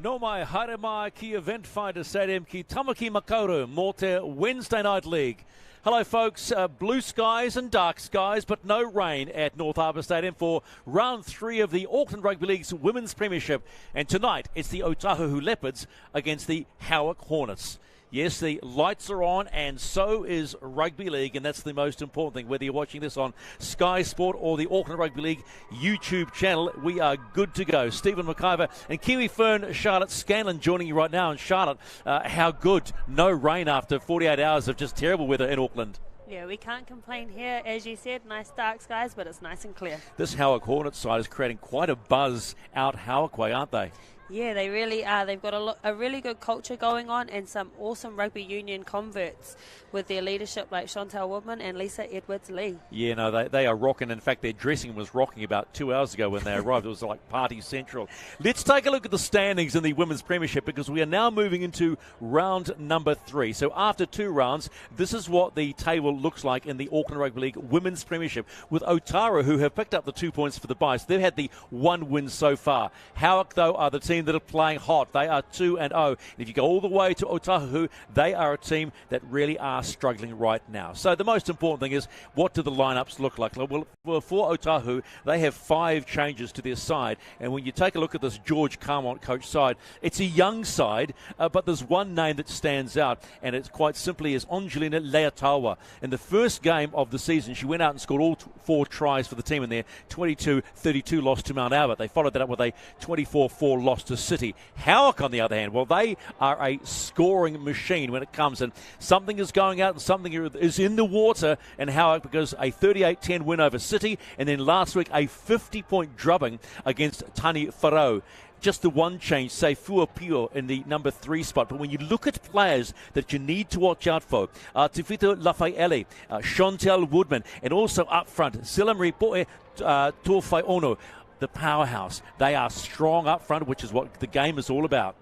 No mai haere mai ki Event Finder Stadium ki Tamaki Makaurau mō te Wednesday Night League. Hello folks, blue skies and dark skies, but no rain at North Harbour Stadium for round 3 of the Auckland Rugby League's Women's Premiership. And tonight it's the Otahuhu Leopards against the Howick Hornets. Yes, the lights are on, and so is Rugby League, and that's the most important thing. Whether you're watching this on Sky Sport or the Auckland Rugby League YouTube channel, we are good to go. Stephen McIver and Kiwi Fern Charlotte Scanlon joining you right now. And Charlotte, how good? No rain after 48 hours of just terrible weather in Auckland. Yeah, we can't complain here. As you said, nice dark skies, but it's nice and clear. This Howick Hornets side is creating quite a buzz out Howick way, aren't they? Yeah, they really are. They've got a really good culture going on and some awesome rugby union converts with their leadership like Chantel Woodman and Lisa Edwards-Lee. Yeah, no, they are rocking. In fact, their dressing was rocking about 2 hours ago when they arrived. It was like party central. Let's take a look at the standings in the Women's Premiership because we are now moving into round number 3. So after 2 rounds, this is what the table looks like in the Auckland Rugby League Women's Premiership with Otahuhu, who have picked up the 2 points for the bye. So they've had the 1 win so far. Howick, though, are the team that are playing hot. They are 2-0. And if you go all the way to Otahuhu, they are a team that really are struggling right now. So the most important thing is, what do the lineups look like? Well, for Otahuhu, they have 5 changes to their side. And when you take a look at this George Carmont coach side, it's a young side, but there's one name that stands out, and it's quite simply is Angelina Leotawa. In the first game of the season, she went out and scored all 4 tries for the team in their 22-32 loss to Mount Albert. They followed that up with a 24-4 loss to City. Howick, on the other hand, well, they are a scoring machine when it comes, and something is going out and something is in the water in Howick because a 38-10 win over City, and then last week a 50-point drubbing against Tani Wharau. Just the one change, say Fuapio in the number 3 spot. But when you look at players that you need to watch out for, Tifito Lafaele, Chantel Woodman, and also up front, Silamri Poe Tofai Ono, the powerhouse. They are strong up front, which is what the game is all about.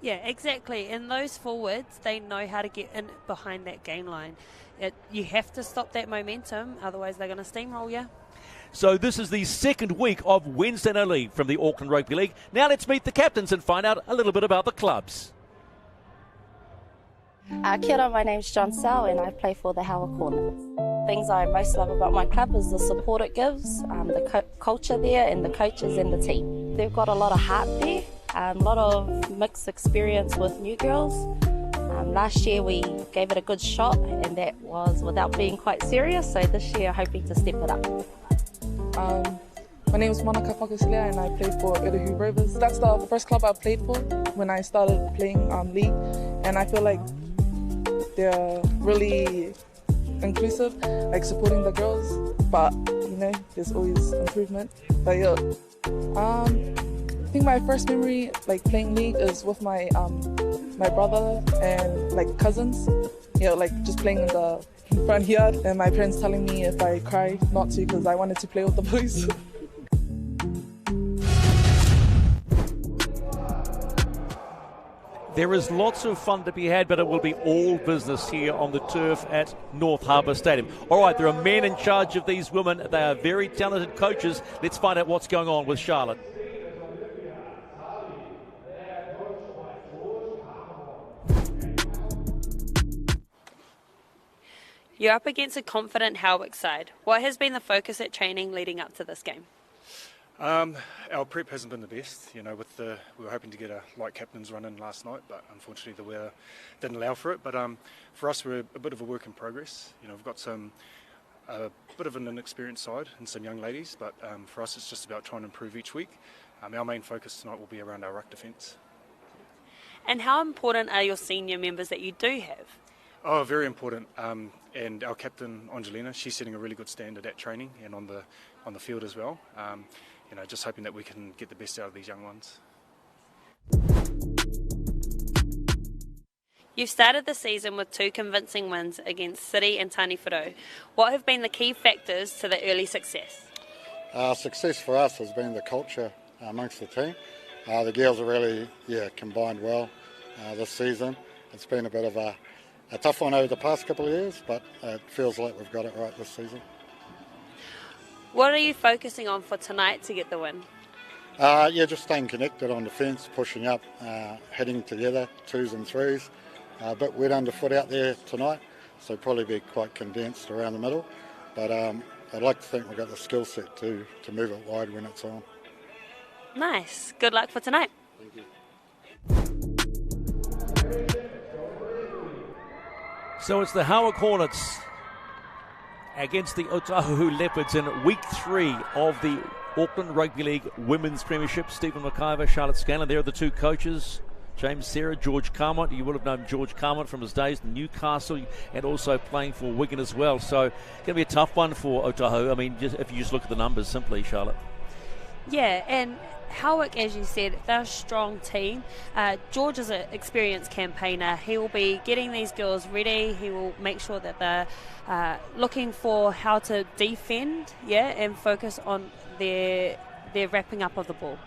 Yeah, exactly. And those forwards, they know how to get in behind that game line. You have to stop that momentum, otherwise they're going to steamroll you. So this is the second week of Wednesday Night League from the Auckland Rugby League. Now let's meet the captains and find out a little bit about the clubs. Kia ora, my name's John Sal and I play for the Howick Hornets. Things I most love about my club is the support it gives, the culture there and the coaches and the team. They've got a lot of heart there, a lot of mixed experience with new girls. Last year we gave it a good shot and that was without being quite serious, so this year hoping to step it up. My name is Monica Whakasila and I play for Otahuhu Rovers. That's the first club I played for when I started playing league, and I feel like they're really inclusive, like supporting the girls, but you know, there's always improvement. But yeah, I think my first memory like playing league is with my my brother and like cousins. You know, like just playing in the front yard, and my parents telling me if I cry not to because I wanted to play with the boys. There is lots of fun to be had, but it will be all business here on the turf at North Harbour Stadium. All right, there are men in charge of these women. They are very talented coaches. Let's find out what's going on with Charlotte. You're up against a confident Howick side. What has been the focus at training leading up to this game? Our prep hasn't been the best. You know, we were hoping to get a light captain's run in last night, but unfortunately the weather didn't allow for it. But for us, we're a bit of a work in progress. You know, we've got a bit of an inexperienced side and some young ladies, but for us it's just about trying to improve each week. Our main focus tonight will be around our ruck defence. And how important are your senior members that you do have? Oh, very important. And our captain Angelina, she's setting a really good standard at training and on the field as well. You know, just hoping that we can get the best out of these young ones. You've started the season with 2 convincing wins against City and Tani Wharau. What have been the key factors to the early success? Success for us has been the culture amongst the team. The girls are really combined well this season. It's been a bit of a tough one over the past couple of years, but it feels like we've got it right this season. What are you focusing on for tonight to get the win? Yeah, just staying connected on the fence, pushing up, heading together, 2s and 3s. A bit wet underfoot out there tonight, so probably be quite condensed around the middle. But I'd like to think we've got the skill set to move it wide when it's on. Nice. Good luck for tonight. Thank you. So it's the Howick Hornets against the Otahuhu Leopards in week 3 of the Auckland Rugby League Women's Premiership. Stephen McIver, Charlotte Scanlon, there are the two coaches. James Serra, George Carmont. You would have known George Carmont from his days in Newcastle and also playing for Wigan as well. So it's going to be a tough one for Otahuhu. I mean, if you just look at the numbers simply, Charlotte. Yeah, and Howick, as you said, they're a strong team. George is an experienced campaigner. He will be getting these girls ready. He will make sure that they're looking for how to defend, and focus on their wrapping up of the ball.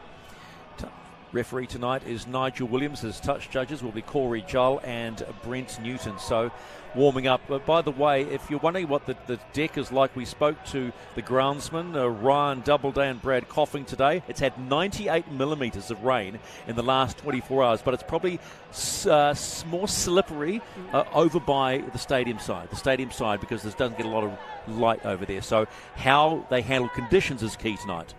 Referee tonight is Nigel Williams. His touch judges will be Corey Jull and Brent Newton. So warming up. But by the way, if you're wondering what the deck is like, we spoke to the groundsman, Ryan Doubleday and Brad Coffing today. It's had 98 millimetres of rain in the last 24 hours, but it's probably more slippery over by the stadium side because there doesn't get a lot of light over there. So how they handle conditions is key tonight.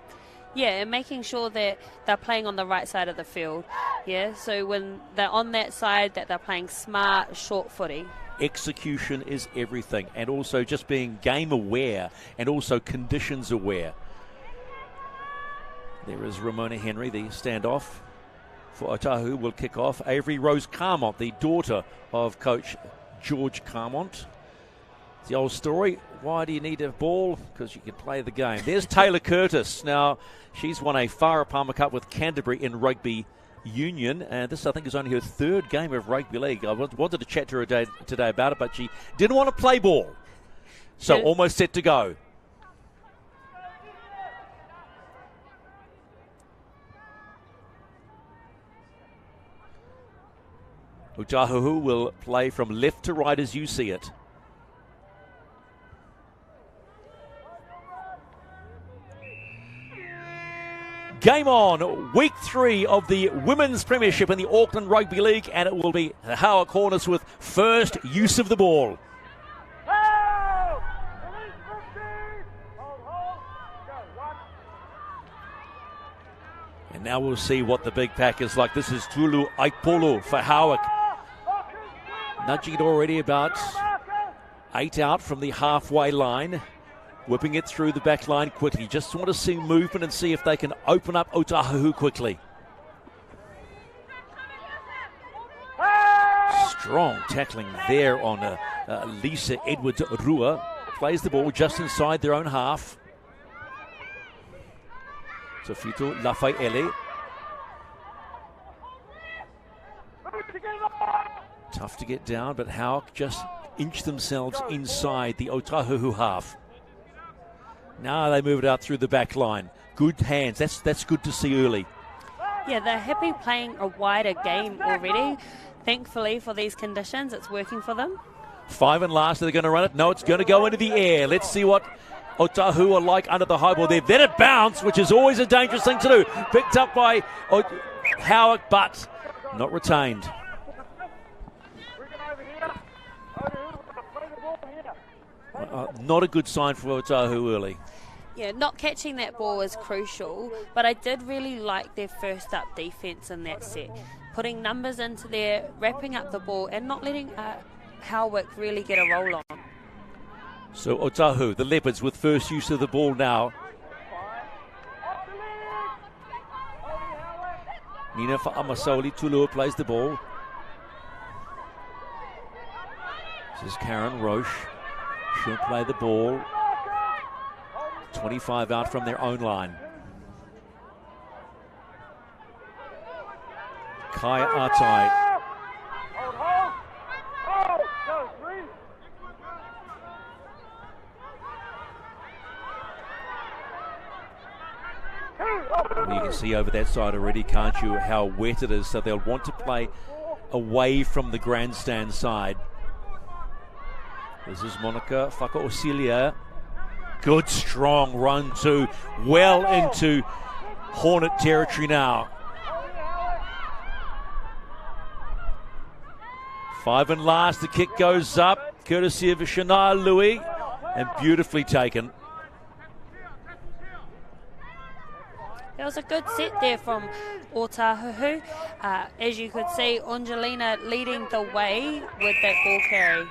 Yeah, and making sure that they're playing on the right side of the field. Yeah, so when they're on that side, that they're playing smart, short footy. Execution is everything, and also just being game aware and also conditions aware. There is Ramona Henry, the standoff for Otahuhu will kick off. Avery Rose Carmont, the daughter of coach George Carmont. It's the old story. Why do you need a ball? Because you can play the game. There's Taylor Curtis. Now, she's won a Farah Palmer Cup with Canterbury in rugby union, and this, I think, is only her 3rd game of rugby league. I wanted to chat to her today about it, but she didn't want to play ball. So almost set to go. Otahuhu will play from left to right as you see it. Game on, week 3 of the Women's Premiership in the Auckland Rugby League, and it will be the Howick Hornets with first use of the ball. And now we'll see what the big pack is like. This is Tulu Aipolo for Howick. Nudging it already about 8 out from the halfway line. Whipping it through the back line quickly. Just want to see movement and see if they can open up Otahuhu quickly. Strong tackling there on Lisa Edwards-Rua. Plays the ball just inside their own half. Tofito Lafaele. Tough to get down, but Howick just inch themselves inside the Otahuhu half. Now they move it out through the back line. Good hands. That's good to see early. Yeah, they're happy playing a wider game already. Thankfully, for these conditions, it's working for them. 5 and last. Are they going to run it? No, it's going to go into the air. Let's see what Otahuhu are like under the high ball. They've let it bounce, which is always a dangerous thing to do. Picked up by Howick, but not retained. Not a good sign for Otahuhu early. Yeah, not catching that ball is crucial, but I did really like their first up defence in that set. Putting numbers into there, wrapping up the ball, and not letting Howick really get a roll on. So Otahuhu, the Leopards, with first use of the ball now. Nina Fa'amasoli, Tulua plays the ball. This is Karen Roche. She'll play the ball. 25 out from their own line. Kaya Atai. You can see over that side already, can't you, how wet it is. So they'll want to play away from the grandstand side. This is Monica Whakaosilia. Good strong run too. Well into Hornet territory now. 5 and last, the kick goes up, courtesy of Shania Louis, and beautifully taken. It was a good set there from Otahuhu. As you could see, Angelina leading the way with that ball carry.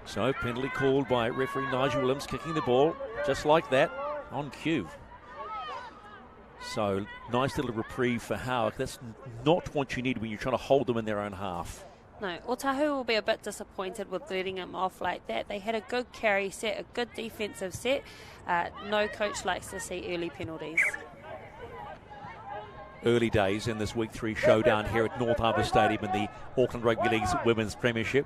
So penalty called by referee Nigel Williams, kicking the ball just like that on cue. So nice little reprieve for Howick. That's not what you need when you're trying to hold them in their own half. No, Otahuhu will be a bit disappointed with letting him off like that. They had a good carry set, a good defensive set. No coach likes to see early penalties. Early days in this Week 3 showdown here at North Harbour Stadium in the Auckland Rugby League's Women's Premiership.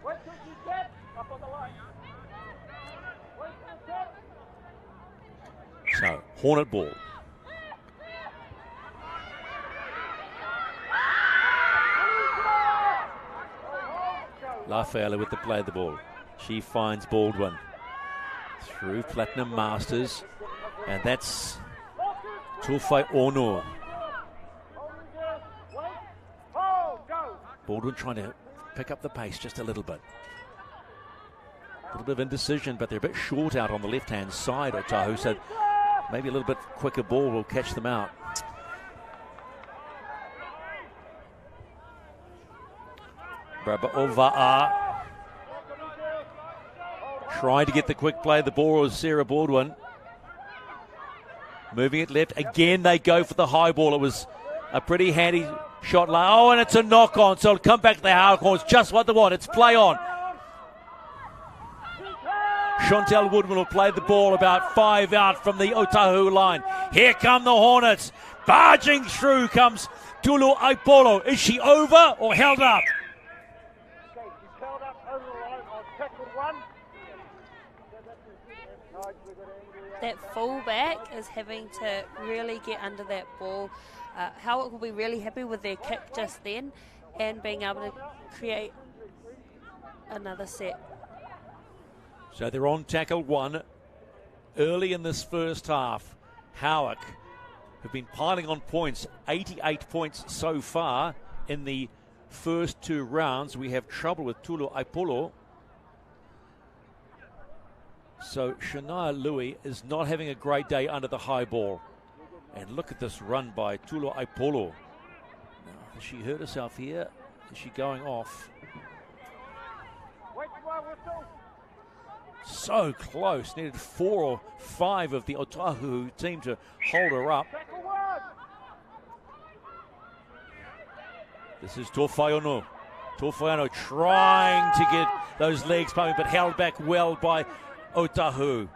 So, Hornet ball. Lafayette with the play of the ball. She finds Baldwin through Platinum Masters, and that's Tufai Ono. Baldwin trying to pick up the pace just a little bit. A little bit of indecision, but they're a bit short out on the left-hand side, Otahuhu, so maybe a little bit quicker ball will catch them out. Braba Ova'a trying to get the quick play. The ball was Sarah Baldwin. Moving it left. Again, they go for the high ball. It was a pretty handy shot. Oh, and it's a knock on. So it'll come back to the Howick Hornets just what they want. It's play on. Chantel Woodman will play the ball about 5 out from the Otahuhu line. Here come the Hornets. Barging through comes Tulu Aipolo. Is she over or held up? That fullback is having to really get under that ball. Howick will be really happy with their kick just then and being able to create another set. So they're on tackle 1 early in this first half. Howick have been piling on points, 88 points so far in the first 2 rounds. We have trouble with Tulu Aipolo. So Shania Louis is not having a great day under the high ball. And look at this run by Tulu Aipolo. Now, has she hurt herself here? Is she going off? So close. Needed 4 or 5 of the Otahuhu team to hold her up. This is Tofaiono. Tofaiono trying to get those legs pumping, but held back well by Otahuhu.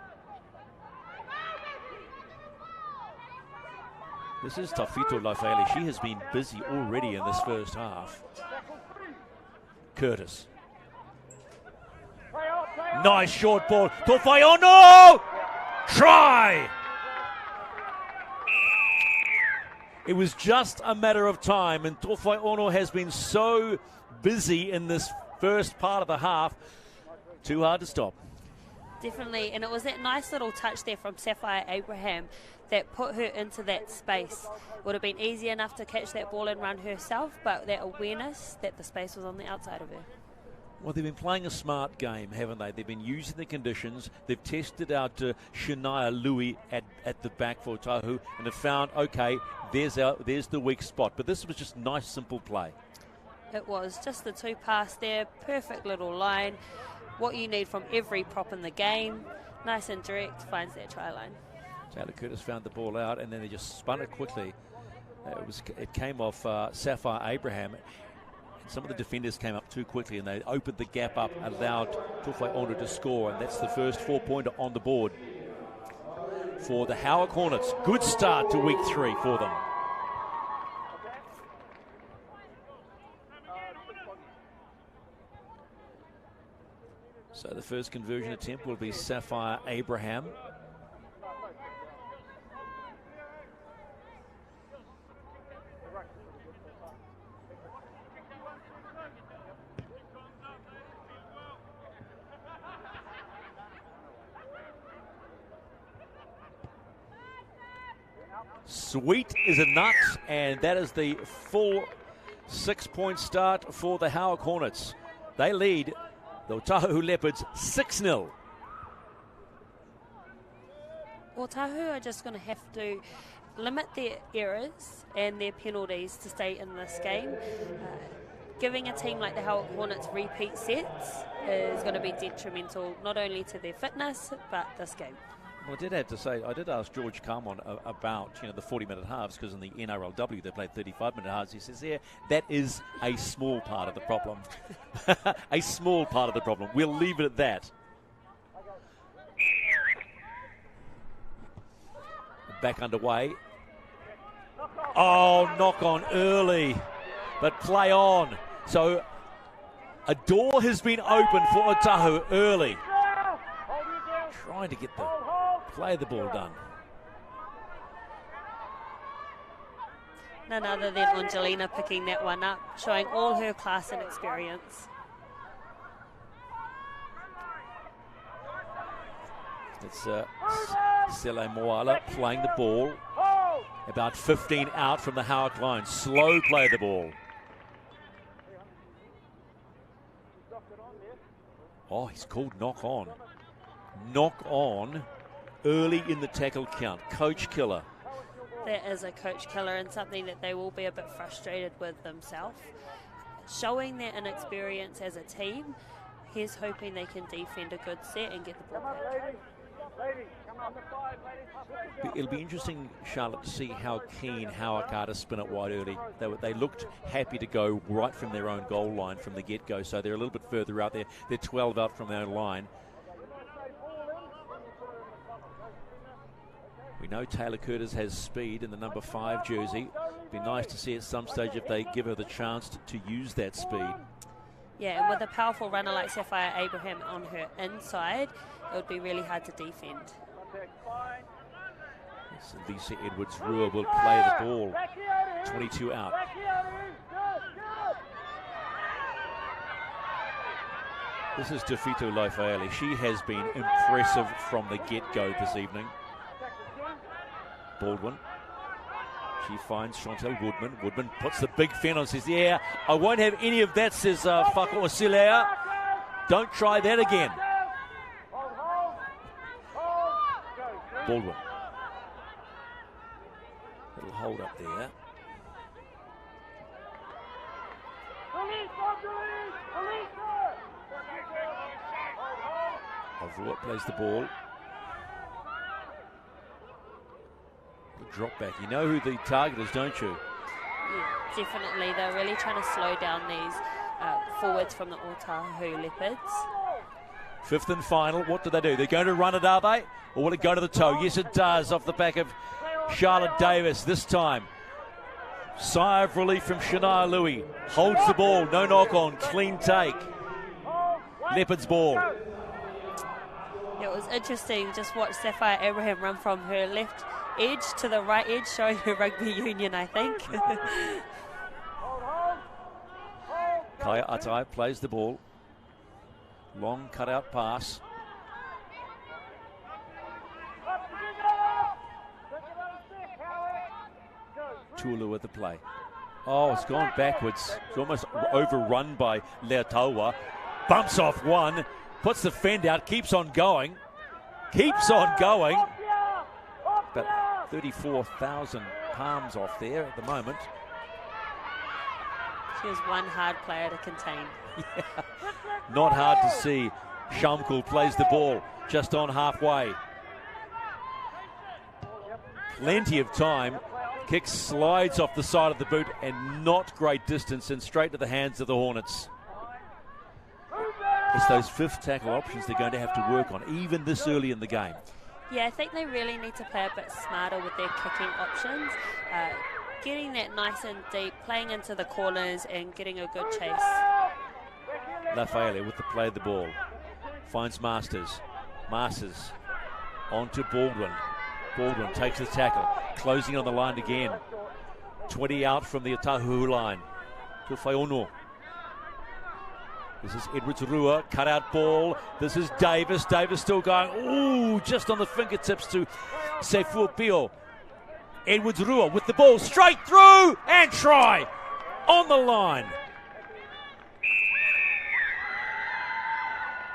This is Tafito Lafayette. She has been busy already in this first half. Curtis. Nice short ball. Tofaiono! Try! It was just a matter of time, and Tofaiono has been so busy in this first part of the half. Too hard to stop. Definitely, and it was that nice little touch there from Sapphire Abraham that put her into that space. It would have been easy enough to catch that ball and run herself, but that awareness that the space was on the outside of her. Well, they've been playing a smart game, haven't they? They've been using the conditions. They've tested out Shania Louis at the back for Otahuhu and have found, okay, there's the weak spot. But this was just nice, simple play. It was just the 2 pass there, perfect little line. What you need from every prop in the game. Nice and direct, finds that try line. Taylor Curtis found the ball out, and then they just spun it quickly. It came off Sapphire Abraham. Some of the defenders came up too quickly, and they opened the gap up, allowed Tufai Ono to score, and that's the first 4-pointer on the board for the Howick Hornets. Good start to week 3 for them. So the first conversion attempt will be Sapphire Abraham. Sweet is a nut, and that is the full 6-point start for the Howick Hornets. They lead the Otahuhu Leopards 6-0. Otahuhu are just going to have to limit their errors and their penalties to stay in this game. Giving a team like the Howick Hornets repeat sets is going to be detrimental not only to their fitness but this game. Well, I did ask George Carmon about the 40-minute halves, because in the NRLW they played 35-minute halves. He says, yeah, that is a small part of the problem. A small part of the problem. We'll leave it at that. Back underway. Oh, knock on early, but play on. So a door has been opened for Otahuhu early. Trying to get the play the ball done. None other than Angelina picking that one up, showing all her class and experience. It's Sele Moala playing the ball. About 15 out from the Howick line. Slow play the ball. Oh, he's called knock on. Knock on early in the tackle count. Coach killer. That is a coach killer, and something that they will be a bit frustrated with themselves. Showing their inexperience as a team, he's hoping they can defend a good set and get the ball back. It'll be interesting, Charlotte, to see how keen Howick are to spin it wide early. They looked happy to go right from their own goal line from the get-go, so they're a little bit further out there. They're 12 out from their own line. We know Taylor Curtis has speed in the number 5 jersey. It'd be nice to see at some stage if they give her the chance to use that speed. Yeah, and with a powerful runner like Sapphire Abraham on her inside, it would be really hard to defend. So Lisa Edwards-Ruhr will play the ball. 22 out. This is Tefito Laifaele. She has been impressive from the get-go this evening. Baldwin. She finds Chantel Woodman. Woodman puts the big fin on, says, yeah, I won't have any of that, says Whako Osilea. Don't try that again. Baldwin. Little hold up there. Avua plays the ball. Drop back. You know who the target is, don't you? Yeah, definitely. They're really trying to slow down these forwards from the Otahuhu Leopards. 5th and final. What do they do? They're going to run it, are they? Or will it go to the toe? Yes, it does. Off the back of Charlotte Davis this time. Sigh of relief from Shania Louis. Holds the ball. No knock on. Clean take. Leopards ball. It was interesting. Just watch Sapphire Abraham run from her left edge to the right edge, showing her rugby union, I think. Kaya Atai plays the ball. Long cutout pass. Tulu with the play. Oh, it's gone backwards. It's almost overrun by Leotaua. Bumps off one. Puts the fend out. Keeps on going. Keeps on going. But 34,000 palms off there at the moment. She was one hard player to contain. Yeah. Not hard to see. Shamkul plays the ball just on halfway. Plenty of time. Kick slides off the side of the boot and not great distance and straight to the hands of the Hornets. It's those 5th tackle options they're going to have to work on, even this early in the game. Yeah, I think they really need to play a bit smarter with their kicking options. Getting that nice and deep, playing into the corners and getting a good chase. Lafayette with the play of the ball. Finds Masters. Masters onto Baldwin. Baldwin takes the tackle. Closing on the line again. 20 out from the Otahuhu line. To Whaiono. This is Edwards-Ruhr, cut out ball. This is Davis. Davis still going. Ooh, just on the fingertips to Sefu Pio. Edwards-Rua with the ball straight through and try on the line.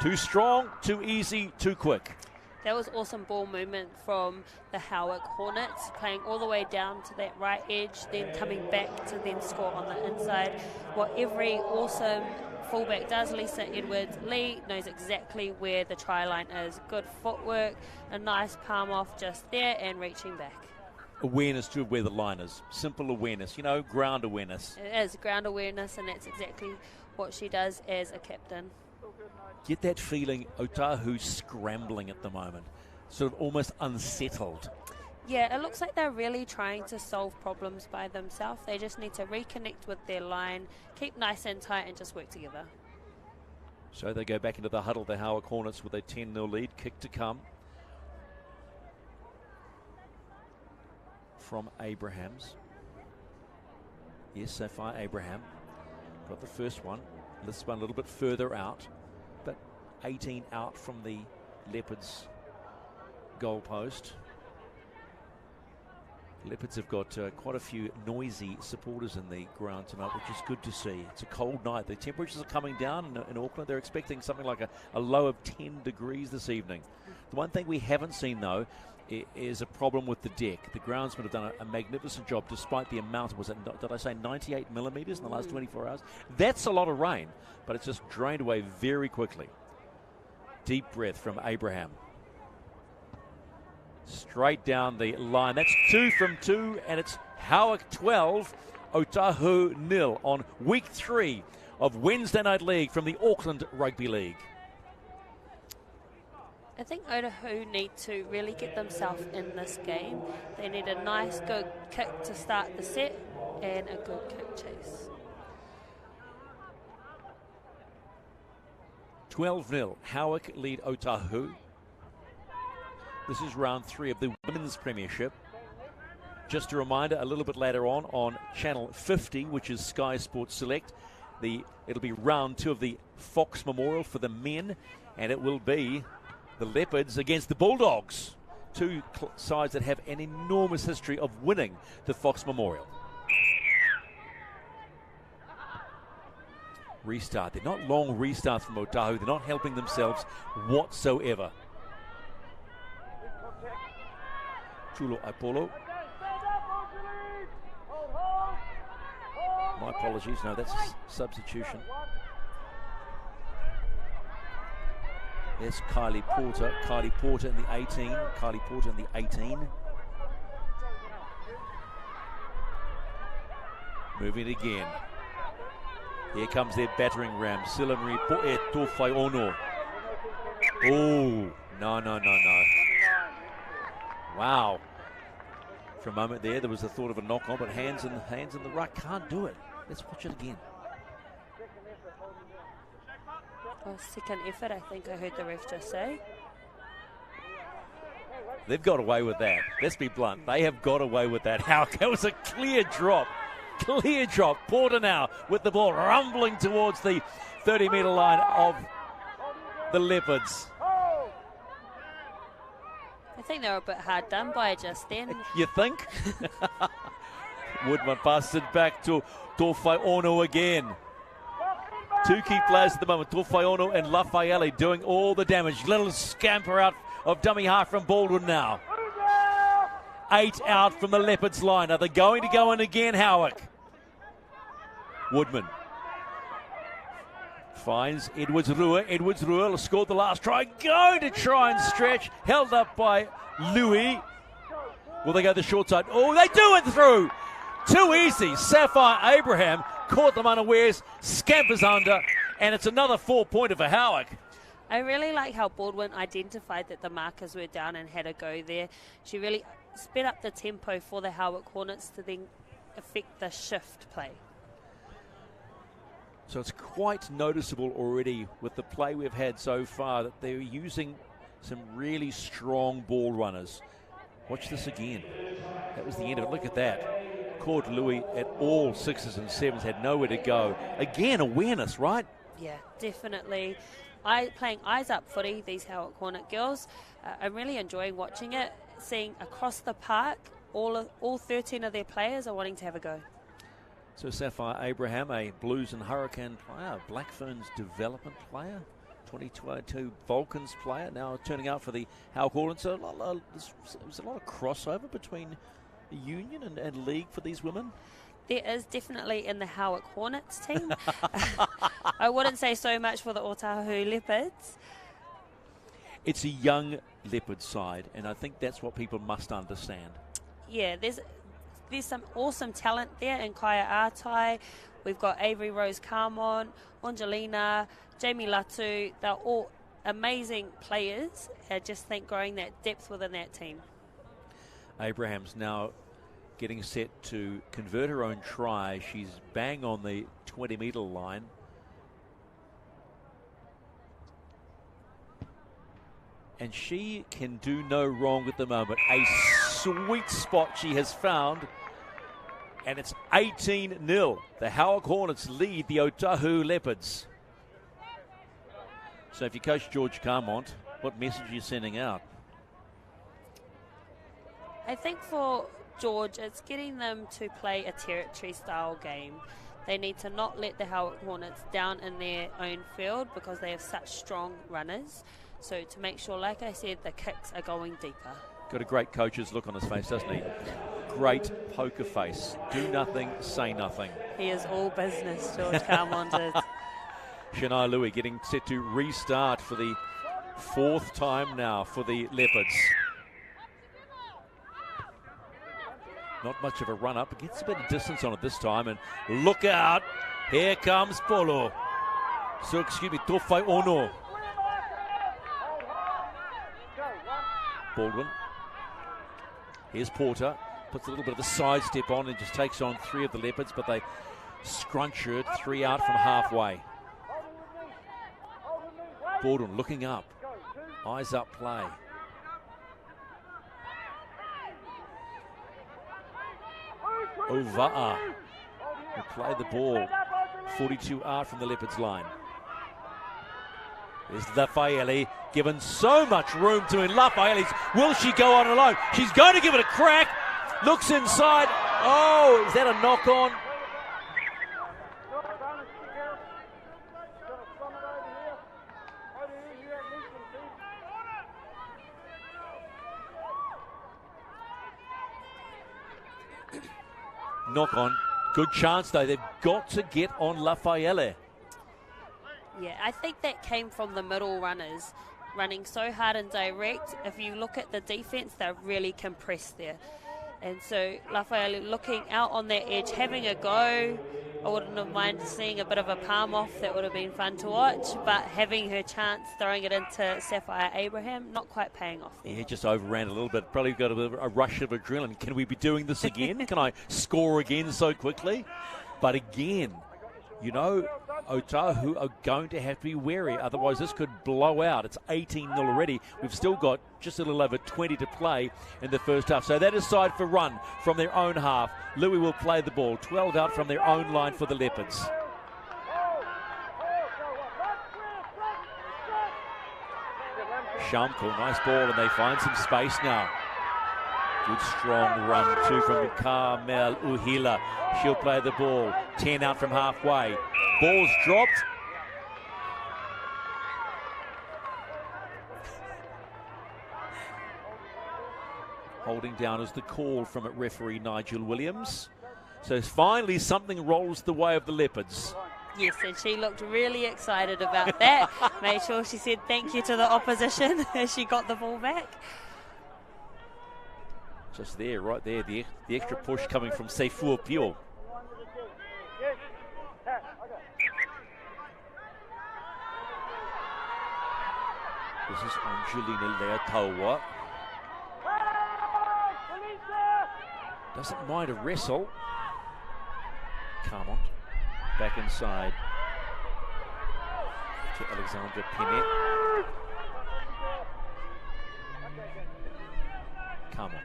Too strong, too easy, too quick. That was awesome ball movement from the Howick Hornets, playing all the way down to that right edge, then coming back to then score on the inside. What every awesome fullback does, Lisa Edwards-Lee knows exactly where the try line is. Good footwork, a nice palm off just there and reaching back. Awareness to where the line is. Simple awareness, ground awareness. It is ground awareness, and that's exactly what she does as a captain. Get that feeling Otahu's scrambling at the moment, sort of almost unsettled. Yeah, it looks like they're really trying to solve problems by themselves. They just need to reconnect with their line, keep nice and tight, and just work together. So they go back into the huddle, the Howick Hornets, with a 10-0 lead. Kick to come from Abrahams. Yes, Sapphire Abraham got the first one. This one a little bit further out, but 18 out from the Leopards goal post. Leopards have got quite a few noisy supporters in the ground tonight, which is good to see. It's a cold night. The temperatures are coming down in Auckland. They're expecting something like a low of 10 degrees this evening. The one thing we haven't seen, though, is a problem with the deck. The groundsmen have done a magnificent job despite the amount, did I say 98 millimetres in the last 24 hours? That's a lot of rain, but it's just drained away very quickly. Deep breath from Abraham. Straight down the line. That's 2 from 2, and it's Howick 12, Otahuhu 0 on week 3 of Wednesday Night League from the Auckland Rugby League. I think Otahuhu need to really get themselves in this game. They need a nice, good kick to start the set and a good kick chase. 12-0, Howick lead Otahuhu. This is round 3 of the Women's Premiership. Just a reminder, a little bit later on Channel 50, which is Sky Sports Select, it'll be round 2 of the Fox Memorial for the men, and it will be the Leopards against the Bulldogs. Two sides that have an enormous history of winning the Fox Memorial. Restart. They're not long restarts from Otahuhu. They're not helping themselves whatsoever. Chulo Apollo. My apologies. No, that's a substitution. There's Kylie Porter. Kylie Porter in the 18. Kylie Porter in the 18. Moving it again. Here comes their battering ram. Silamri Tofai Ono. Oh, no. Wow. For a moment there was the thought of a knock on, but hands in the ruck. Can't do it. Let's watch it again. Oh, second effort, I think I heard the ref just say. They've got away with that. Let's be blunt. They have got away with that. That was a clear drop. Clear drop. Porter now with the ball rumbling towards the 30-metre line of the Leopards. I think they were a bit hard done by just then. You think? Woodman passes it back to Tofai Ono again. Two key players at the moment, Tofai Ono and Lafayette, doing all the damage. Little scamper out of dummy half from Baldwin now. 8 out from the Leopards line. Are they going to go in again, Howick? Woodman finds Edwards-Rua. Edwards-Rua scored the last try. Going to try and stretch. Held up by Louis. Will they go the short side? Oh, they do it through. Too easy. Sapphire Abraham caught them unawares. Scampers under. And it's another 4-pointer for Howick. I really like how Baldwin identified that the markers were down and had a go there. She really sped up the tempo for the Howick Hornets to then affect the shift play. So it's quite noticeable already with the play we've had so far that they're using some really strong ball runners. Watch this again. That was the end of it. Look at that. Caught Louis at all 6s and 7s, had nowhere to go. Again, awareness, right? Yeah, definitely. Playing eyes up footy, these Howick Hornet girls. I'm really enjoying watching it, seeing across the park all 13 of their players are wanting to have a go. So Sapphire Abraham, a Blues and Hurricane player, Black Ferns development player, 2022 Vulcans player, now turning out for the Howick Hornets. So there's a lot of crossover between Union and League for these women. There is definitely in the Howick Hornets team. I wouldn't say so much for the Otahuhu Leopards. It's a young Leopard side, and I think that's what people must understand. Yeah, there's some awesome talent there in Kaya Atai. We've got Avery Rose Carmon, Angelina, Jamie Latu. They're all amazing players. I just think growing that depth within that team. Abraham's now getting set to convert her own try. She's bang on the 20-metre line. And she can do no wrong at the moment. A sweet spot she has found. And it's 18-0. The Howick Hornets lead the Otahuhu Leopards. So if you coach George Carmont, what message are you sending out? I think for George, it's getting them to play a territory-style game. They need to not let the Howick Hornets down in their own field because they have such strong runners. So to make sure, like I said, the kicks are going deeper. Got a great coach's look on his face, doesn't he? Great poker face. Do nothing, say nothing. He is all business, George Carmont is. Shania Louis getting set to restart for the 4th time now for the Leopards. Not much of a run-up, but gets a bit of distance on it this time. And look out, here comes Polo. So, excuse me, Tofai Ono. Baldwin. Here's Porter. Puts a little bit of a sidestep on and just takes on 3 of the Leopards, but they scrunch it 3 out from halfway. Baldwin looking up. Eyes up play. Ova'a will play the ball 42 out from the Leopards line. There's Lafaele, given so much room to in Lafaele's. Will she go on alone? She's going to give it a crack. Looks inside. Oh, is that a knock on? Knock on. Good chance though. They've got to get on Lafaele. Yeah, I think that came from the middle runners running so hard and direct. If you look at the defense, they're really compressed there. And so Lafaele looking out on that edge, having a go. I wouldn't have minded seeing a bit of a palm off. That would have been fun to watch. But having her chance, throwing it into Sapphire Abraham, not quite paying off there. Yeah, just overran a little bit. Probably got a rush of adrenaline. Can we be doing this again? Can I score again so quickly? But again, you know, Otahuhu are going to have to be wary. Otherwise, this could blow out. It's 18-0 already. We've still got just a little over 20 to play in the first half. So that is side for run from their own half. Louis will play the ball. 12 out from their own line for the Leopards. Shamko, nice ball, and they find some space now. Good strong run too from Carmel Uhila. She'll play the ball. 10 out from halfway. Ball's dropped. Holding down is the call from referee Nigel Williams. So finally something rolls the way of the Leopards. Yes, and she looked really excited about that. Made sure she said thank you to the opposition as she got the ball back. Just there, right there, the extra push coming from Seifua Pio. This is Angelina Leotawa. Doesn't mind a wrestle. Carmont back inside to Alexandra Pinet. Carmont.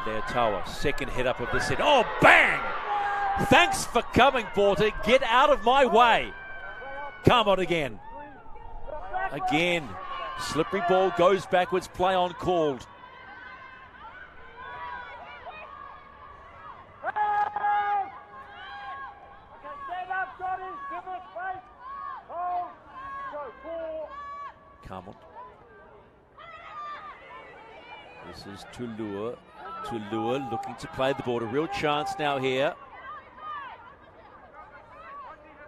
Leotawa, second head up of the set. Oh, bang! Thanks for coming, Porter. Get out of my way. Carmont again. Again. Slippery ball goes backwards. Play on called. Carmont. This is Tulua. Tulua looking to play the ball. A real chance now here.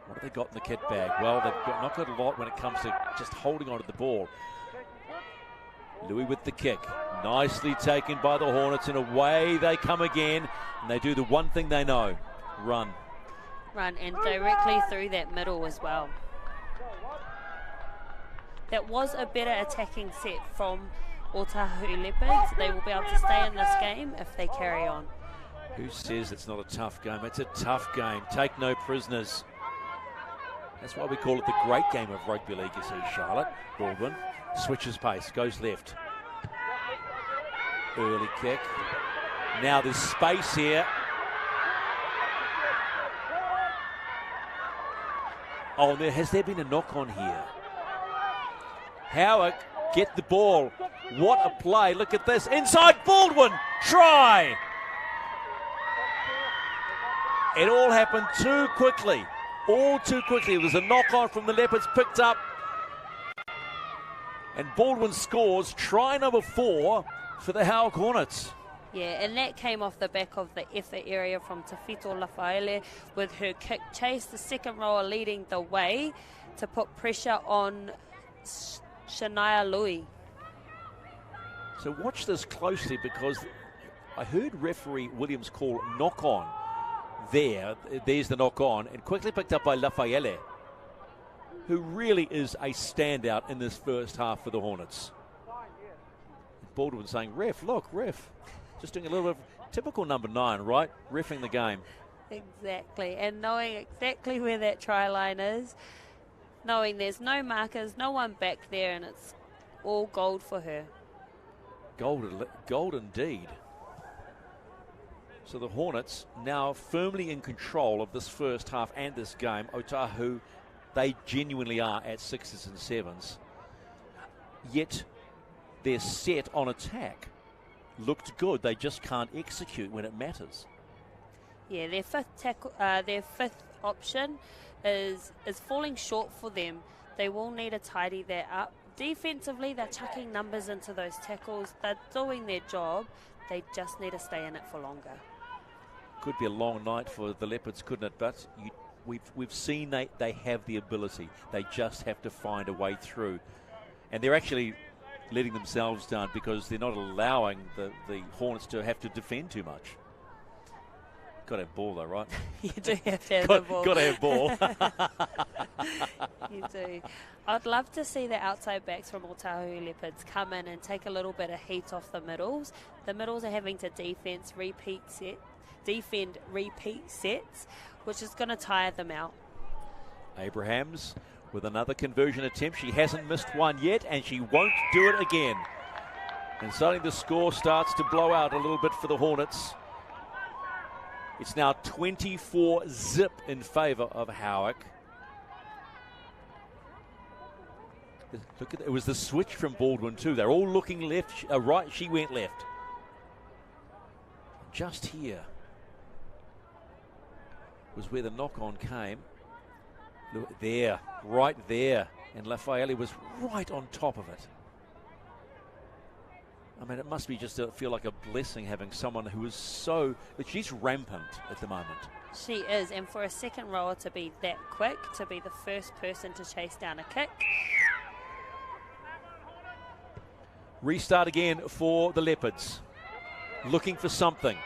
What have they got in the kit bag? Well, they've not got a lot when it comes to just holding onto the ball. Louis with the kick. Nicely taken by the Hornets, and away they come again. And they do the one thing they know. Run. Run, and directly through that middle as well. That was a better attacking set from Otahuhu Leopards. They will be able to stay in this game if they carry on. Who says it's not a tough game? It's a tough game. Take no prisoners. That's why we call it the great game of rugby league, you see, Charlotte. Baldwin switches pace, goes left. Early kick. Now there's space here. Oh, has there been a knock on here? Howick, get the ball. What a play. Look at this. Inside Baldwin. Try. It all happened too quickly. All too quickly. It was a knock on from the Leopards, picked up. And Baldwin scores try number 4 for the Howick Hornets. Yeah, and that came off the back of the effort area from Tafito Lafaele with her kick chase. The second rower leading the way to put pressure on Shania Louis. So watch this closely, because I heard referee Williams call knock on there. There's the knock on, and quickly picked up by Lafaele, who really is a standout in this first half for the Hornets. Baldwin saying, ref, look, ref. Just doing a little bit of typical number 9, right? Reffing the game. Exactly, and knowing exactly where that try line is, knowing there's no markers, no one back there, and it's all gold for her. Gold indeed. So the Hornets now firmly in control of this first half and this game. Otahu, they genuinely are at 6s and 7s. Yet they're set on attack. Looked good. They just can't execute when it matters. Yeah, their fifth option is falling short for them. They will need to tidy that up. Defensively, they're chucking numbers into those tackles. They're doing their job. They just need to stay in it for longer. Could be a long night for the Leopards, couldn't it? But we've seen they have the ability. They just have to find a way through. And they're actually letting themselves down because they're not allowing the Hornets to have to defend too much. Got to have ball though, right? You do have to have the ball. Got to have ball. You do. I'd love to see the outside backs from Otahuhu Leopards come in and take a little bit of heat off the middles. The middles are having to defend repeat sets, which is going to tire them out. Abrahams with another conversion attempt. She hasn't missed one yet, and she won't do it again. And suddenly the score starts to blow out a little bit for the Hornets. It's now 24-0 in favour of Howick. Look at it was the switch from Baldwin too. They're all looking left, right. She went left. Just here was where the knock-on came. Look there, right there, and Lafaele was right on top of it. I mean, it must be just feel like a blessing having someone who is so... But she's rampant at the moment. She is, and for a second rower to be that quick, to be the first person to chase down a kick. Restart again for the Leopards. Looking for something.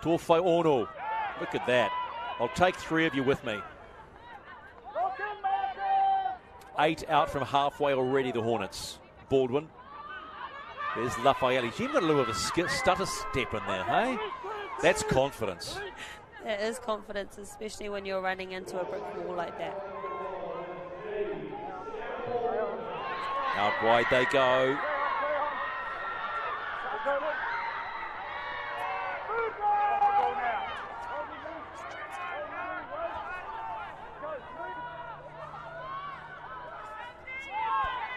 Tofai Ono. Look at that. I'll take 3 of you with me. 8 out from halfway already, the Hornets. Baldwin. There's Lafaele. She's got a little bit of a stutter step in there, hey? That's confidence. It is confidence, especially when you're running into a brick wall like that. Out wide they go.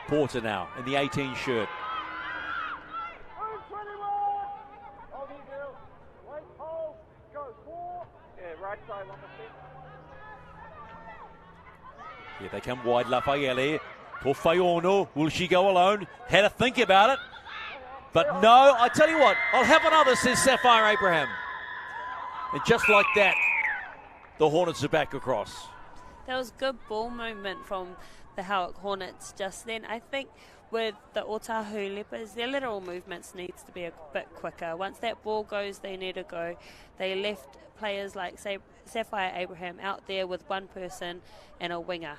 Porter now in the 18 shirt. Here they come wide, Lafaele. Tofaiono, will she go alone? Had to think about it. But no, I tell you what, I'll have another, says Sapphire Abraham. And just like that, the Hornets are back across. That was good ball movement from the Howick Hornets just then. I think with the Otahuhu Leopards, their lateral movements needs to be a bit quicker. Once that ball goes, they need to go. They left players like, say, Sapphire Abraham out there with one person and a winger.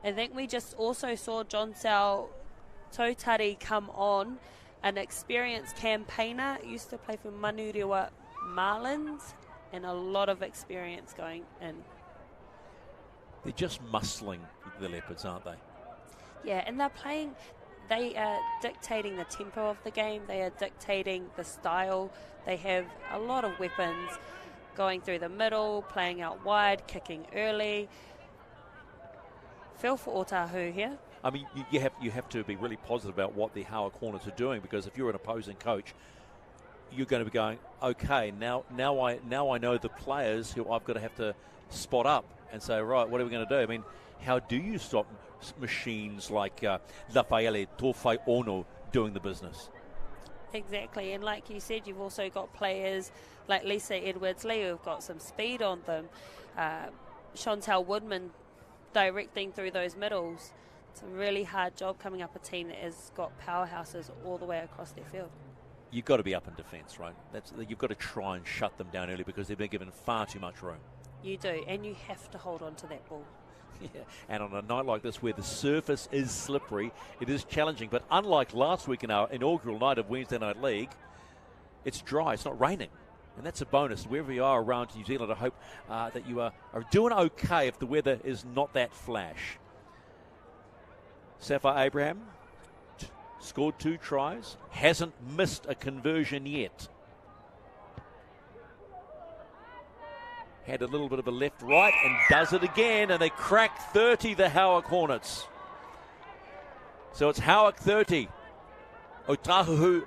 I think we just also saw John Sal Totari come on, an experienced campaigner, used to play for Manurewa Marlins, and a lot of experience going in. They're just muscling the Leopards, aren't they? Yeah, and they are dictating the tempo of the game. They are dictating the style. They have a lot of weapons going through the middle, playing out wide, kicking early. Feel for Otahuhu here. I mean, you have to be really positive about what the Howick Hornets are doing, because if you're an opposing coach, you're going to be going, okay, now I know the players who I've got to have to spot up and say, right, what are we going to do? I mean, how do you stop machines like Rafaele Tofaiono doing the business? Exactly, and like you said, you've also got players like Lisa Edwards-Lee who've got some speed on them. Chantal Woodman directing through those middles. It's a really hard job coming up a team that has got powerhouses all the way across their field. You've got to be up in defence, right? You've got to try and shut them down early because they've been given far too much room. You do, and you have to hold on to that ball. Yeah, and on a night like this where the surface is slippery, it is challenging. But unlike last week in our inaugural night of Wednesday Night League, it's dry, it's not raining. And that's a bonus. Wherever you are around New Zealand, I hope that you are doing okay if the weather is not that flash. Sapphire Abraham scored 2 tries, hasn't missed a conversion yet. Had a little bit of a left-right and does it again, and they crack 30, the Howick Hornets. So it's Howick 30, Otahuhu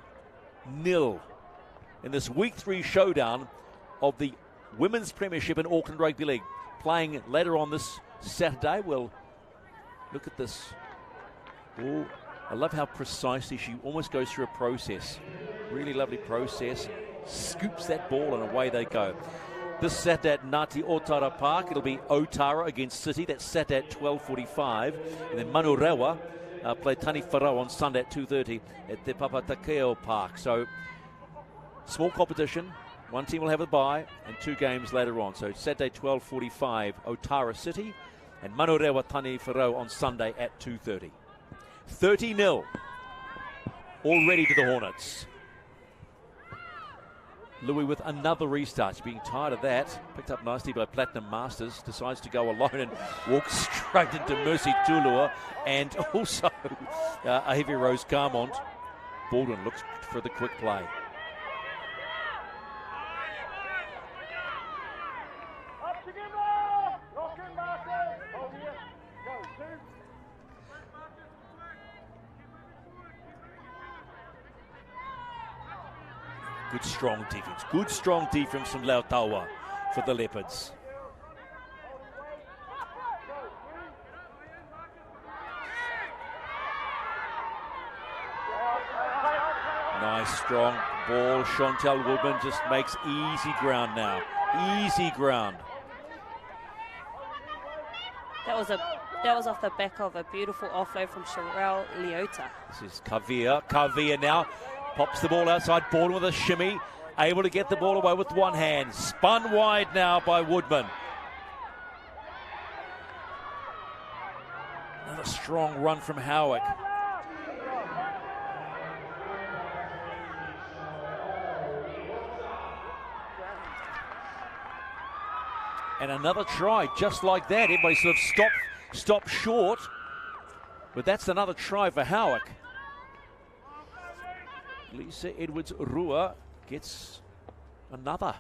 0 in this Week 3 showdown of the Women's Premiership in Auckland Rugby League. Playing later on this Saturday. Well, look at this. Oh, I love how precisely she almost goes through a process. Really lovely process. Scoops that ball and away they go. This Saturday at Ngāti Otara Park, it'll be Otara against City. That's Saturday at 12:45. And then Manurewa play Tani Wharau on Sunday at 2:30 at Te Papatakeo Park. So, small competition. One team will have a bye and 2 games later on. So, Saturday 12:45, Otara City. And Manurewa Tani Wharau on Sunday at 2:30. 30-0 already to the Hornets. Louis with another restart. She's being tired of that. Picked up nicely by Platinum Masters. Decides to go alone and walks straight into Mercy Tulua. And also a heavy Rose Carmont. Baldwin looks for the quick play. Good strong defense. Good strong defense from Lautaua for the Leopards. Nice strong ball. Chantal Woodman just makes easy ground now. Easy ground. That was off the back of a beautiful offload from Sherelle Leota. This is Kavia. Kavia now pops the ball outside. Baldwin with a shimmy. Able to get the ball away with one hand. Spun wide now by Woodman. Another strong run from Howick. And another try just like that. Everybody sort of stopped short. But that's another try for Howick. Lisa Edwards-Rua gets another.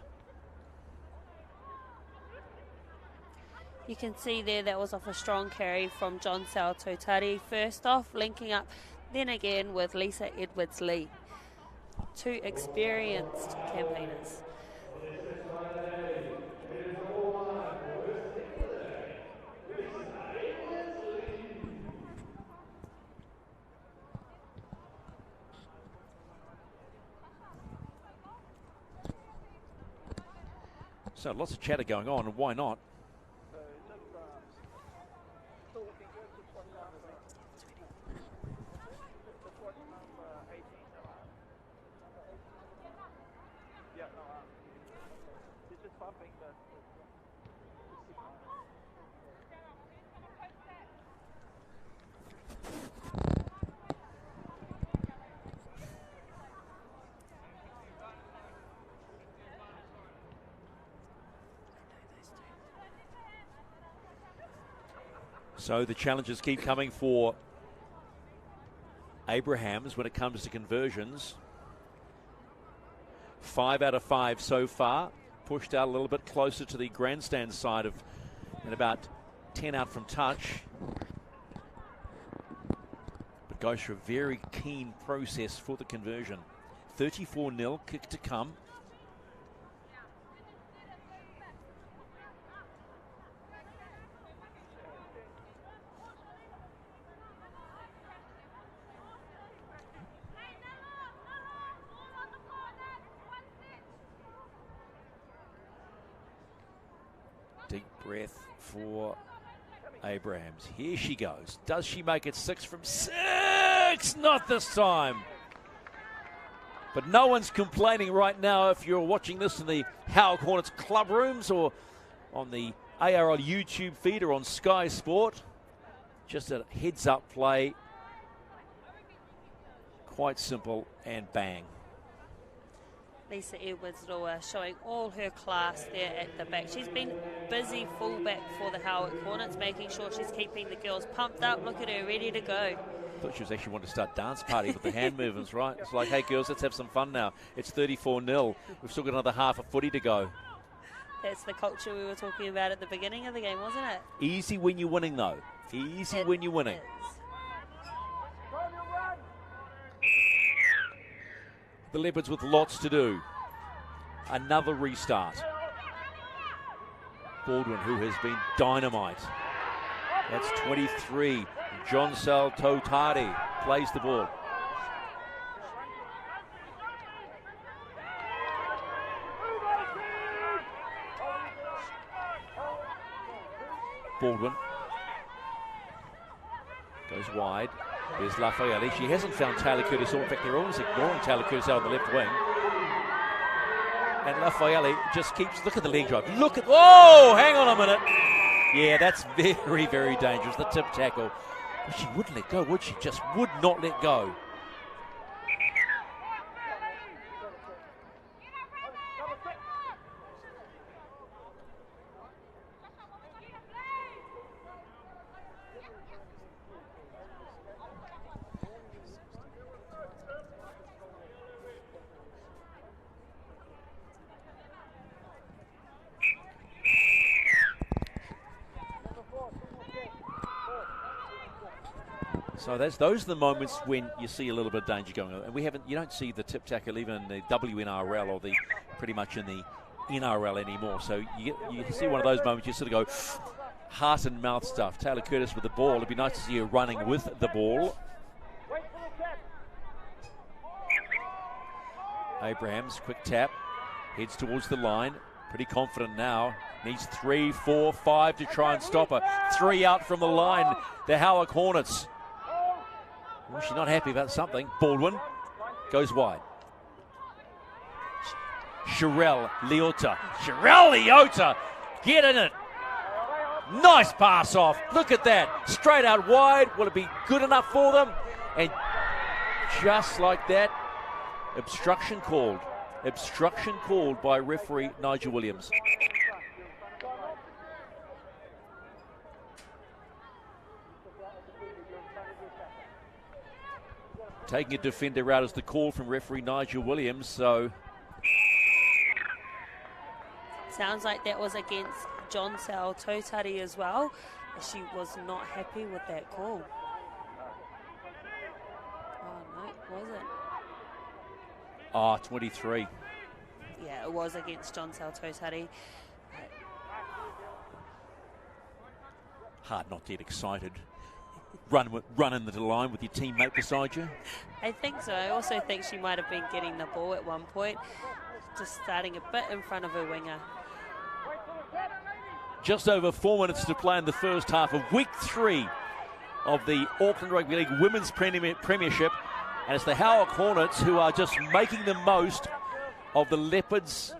You can see there that was off a strong carry from John Sal Totari. First off, linking up then again with Lisa Edwards-Lee. 2 experienced campaigners. So lots of chatter going on, and why not? So the challenges keep coming for Abrahams when it comes to conversions. 5 out of 5 so far. Pushed out a little bit closer to the grandstand side of, and about 10 out from touch. But goes through a very keen process for the conversion. 34-0, kick to come. Deep breath for Abrahams. Here she goes. Does she make it 6 from 6? Not this time. But no one's complaining right now if you're watching this in the Howick Hornets club rooms or on the ARL YouTube feed or on Sky Sport. Just a heads-up play. Quite simple and bang. Lisa Edwards-Law showing all her class there at the back. She's been busy fullback for the Howick Hornets, making sure she's keeping the girls pumped up. Look at her, ready to go. I thought she was actually wanting to start dance party with the hand movements, right? It's like, hey girls, let's have some fun now. It's 34-0. We've still got another half a footy to go. That's the culture we were talking about at the beginning of the game, wasn't it? Easy when you're winning, though. Easy when you're winning. Is. The Leopards with lots to do. Another restart. Baldwin, who has been dynamite. That's 23. John Sal Totari plays the ball. Baldwin goes wide. There's Lafayette. She hasn't found Taylor Curtis. In fact, they're always ignoring Taylor Curtis out on the left wing. And Lafayette just keeps, look at the leg drive. Look at, whoa, hang on a minute. Yeah, that's very, very dangerous. The tip tackle. But she wouldn't let go, would she? Just would not let go. So those are the moments when you see a little bit of danger going on. And you don't see the tip tackle even in the WNRL or the pretty much in the NRL anymore. So you see one of those moments, you sort of go heart and mouth stuff. Taylor Curtis with the ball. It'd be nice to see her running with the ball. Abrahams, quick tap, heads towards the line. Pretty confident now. Needs 3, 4, 5 to try and stop her. 3 out from the line. The Howick Hornets. Well, she's not happy about something. Baldwin goes wide. Sherelle Leota. Get in it. Nice pass off. Look at that. Straight out wide. Will it be good enough for them? And just like that, obstruction called. Obstruction called by referee Nigel Williams. Taking a defender out as the call from referee Nigel Williams, so... Sounds like that was against John Sal Totari as well. She was not happy with that call. Oh, no, was it? 23. Yeah, it was against John Sal Totari. Hard not to get excited. Run in the line with your teammate beside you. I think so. I also think she might have been getting the ball at one point, just starting a bit in front of her winger. Just over 4 minutes to play in the first half of week 3 of the Auckland Rugby League Women's Premiership. And it's the Howick Hornets who are just making the most of the Leopards.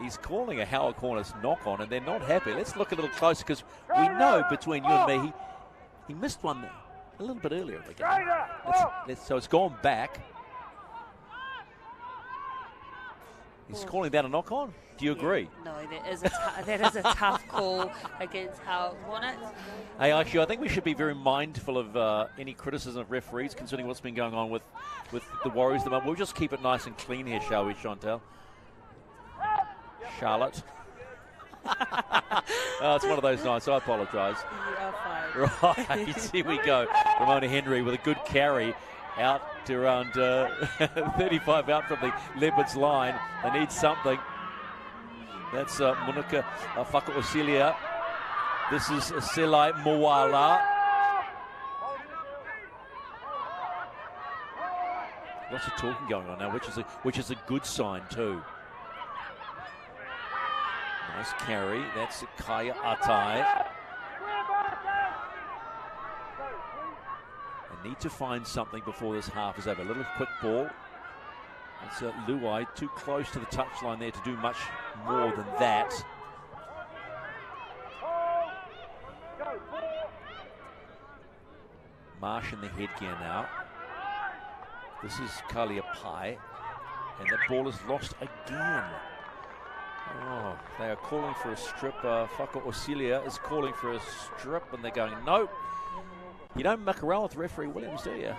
He's calling a Howick Hornets knock-on, and they're not happy. Let's look a little closer, because we know between you and me, he missed one a little bit earlier in the game. So it's gone back. He's calling that a knock-on. Do you agree? No, that is a tough call against Howick Hornets. Hey, actually, I think we should be very mindful of any criticism of referees concerning what's been going on with the Warriors. We'll just keep it nice and clean here, shall we, Chantal? Charlotte. Oh, it's one of those nights. I apologise. You're fine. Right, here we go. Ramona Henry with a good carry out to around 35 out from the Leopards line. They need something. That's Monica Whakaosilia. This is Selai Moala. Lots of talking going on now, which is a good sign too. Nice carry. That's Kaya Atai. They need to find something before this half is over. A little quick ball. It's Luai too close to the touchline there to do much more than that. Marsh in the headgear now. This is Kalia Pai. And the ball is lost again. Oh, they are calling for a strip. Whakaosilia is calling for a strip, and they're going, no. You don't muck around with referee Williams, do you?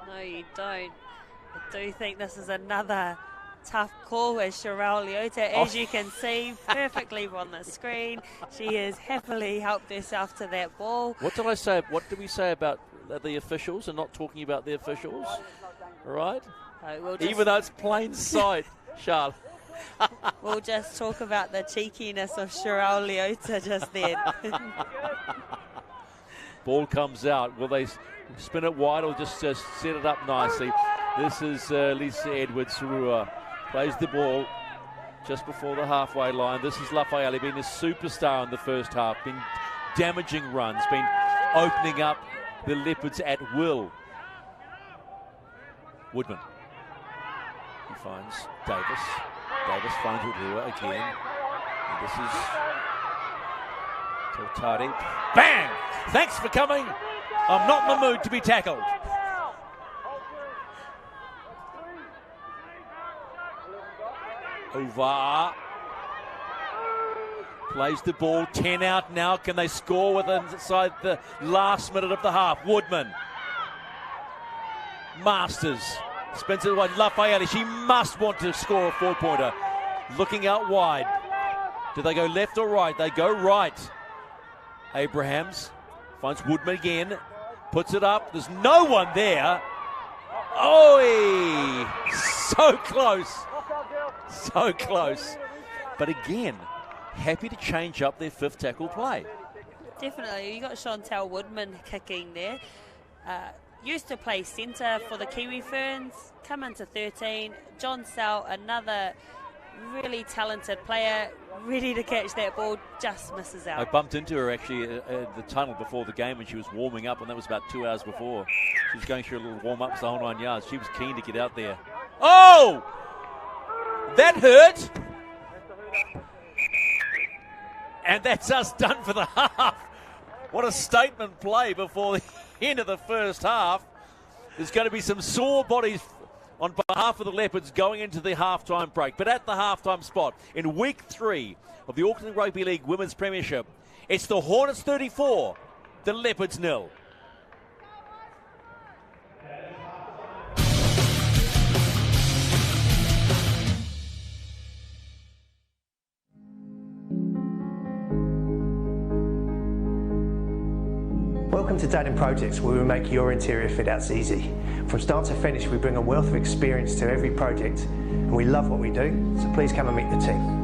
No, you don't. I do think this is another tough call as Sherelle Leota, as you can see perfectly on the screen. She has happily helped herself to that ball. What did I say? What did we say about the officials and not talking about the officials? All right? Even though it's plain sight, Charlotte. We'll just talk about the cheekiness of Sherelle Leota just then. Ball comes out. Will they spin it wide or just set it up nicely? This is Lisa Edwards-Rua. Plays the ball just before the halfway line. This is Lafayette, been a superstar in the first half, been damaging runs, been opening up the Leopards at will. Woodman. He finds Davis. Davis finds Rua again. And this is Totari. Bang! Thanks for coming. I'm not in the mood to be tackled. Ovar plays the ball. 10 out now. Can they score within inside the last minute of the half? Woodman. Masters. Spins it wide. Lafayette. She must want to score a 4-pointer. Looking out wide. Do they go left or right? They go right. Abrahams finds Woodman again. Puts it up. There's no one there. Oh, so close. So close. But again, happy to change up their fifth tackle play. Definitely. You got Chantel Woodman kicking there. Used to play centre for the Kiwi Ferns. Come into 13. John Sell, another really talented player, ready to catch that ball, just misses out. I bumped into her actually at the tunnel before the game when she was warming up, and that was about 2 hours before. She was going through a little warm-up, the whole 9 yards. She was keen to get out there. Oh! That hurt! And that's us done for the half. What a statement play before the end of the first half. There's going to be some sore bodies on behalf of the Leopards going into the halftime break. But at the halftime spot, in week 3 of the Auckland Rugby League Women's Premiership, it's the Hornets 34, the Leopards 0. Welcome to Daden Projects, where we make your interior fit outs easy. From start to finish, we bring a wealth of experience to every project, and we love what we do, so please come and meet the team.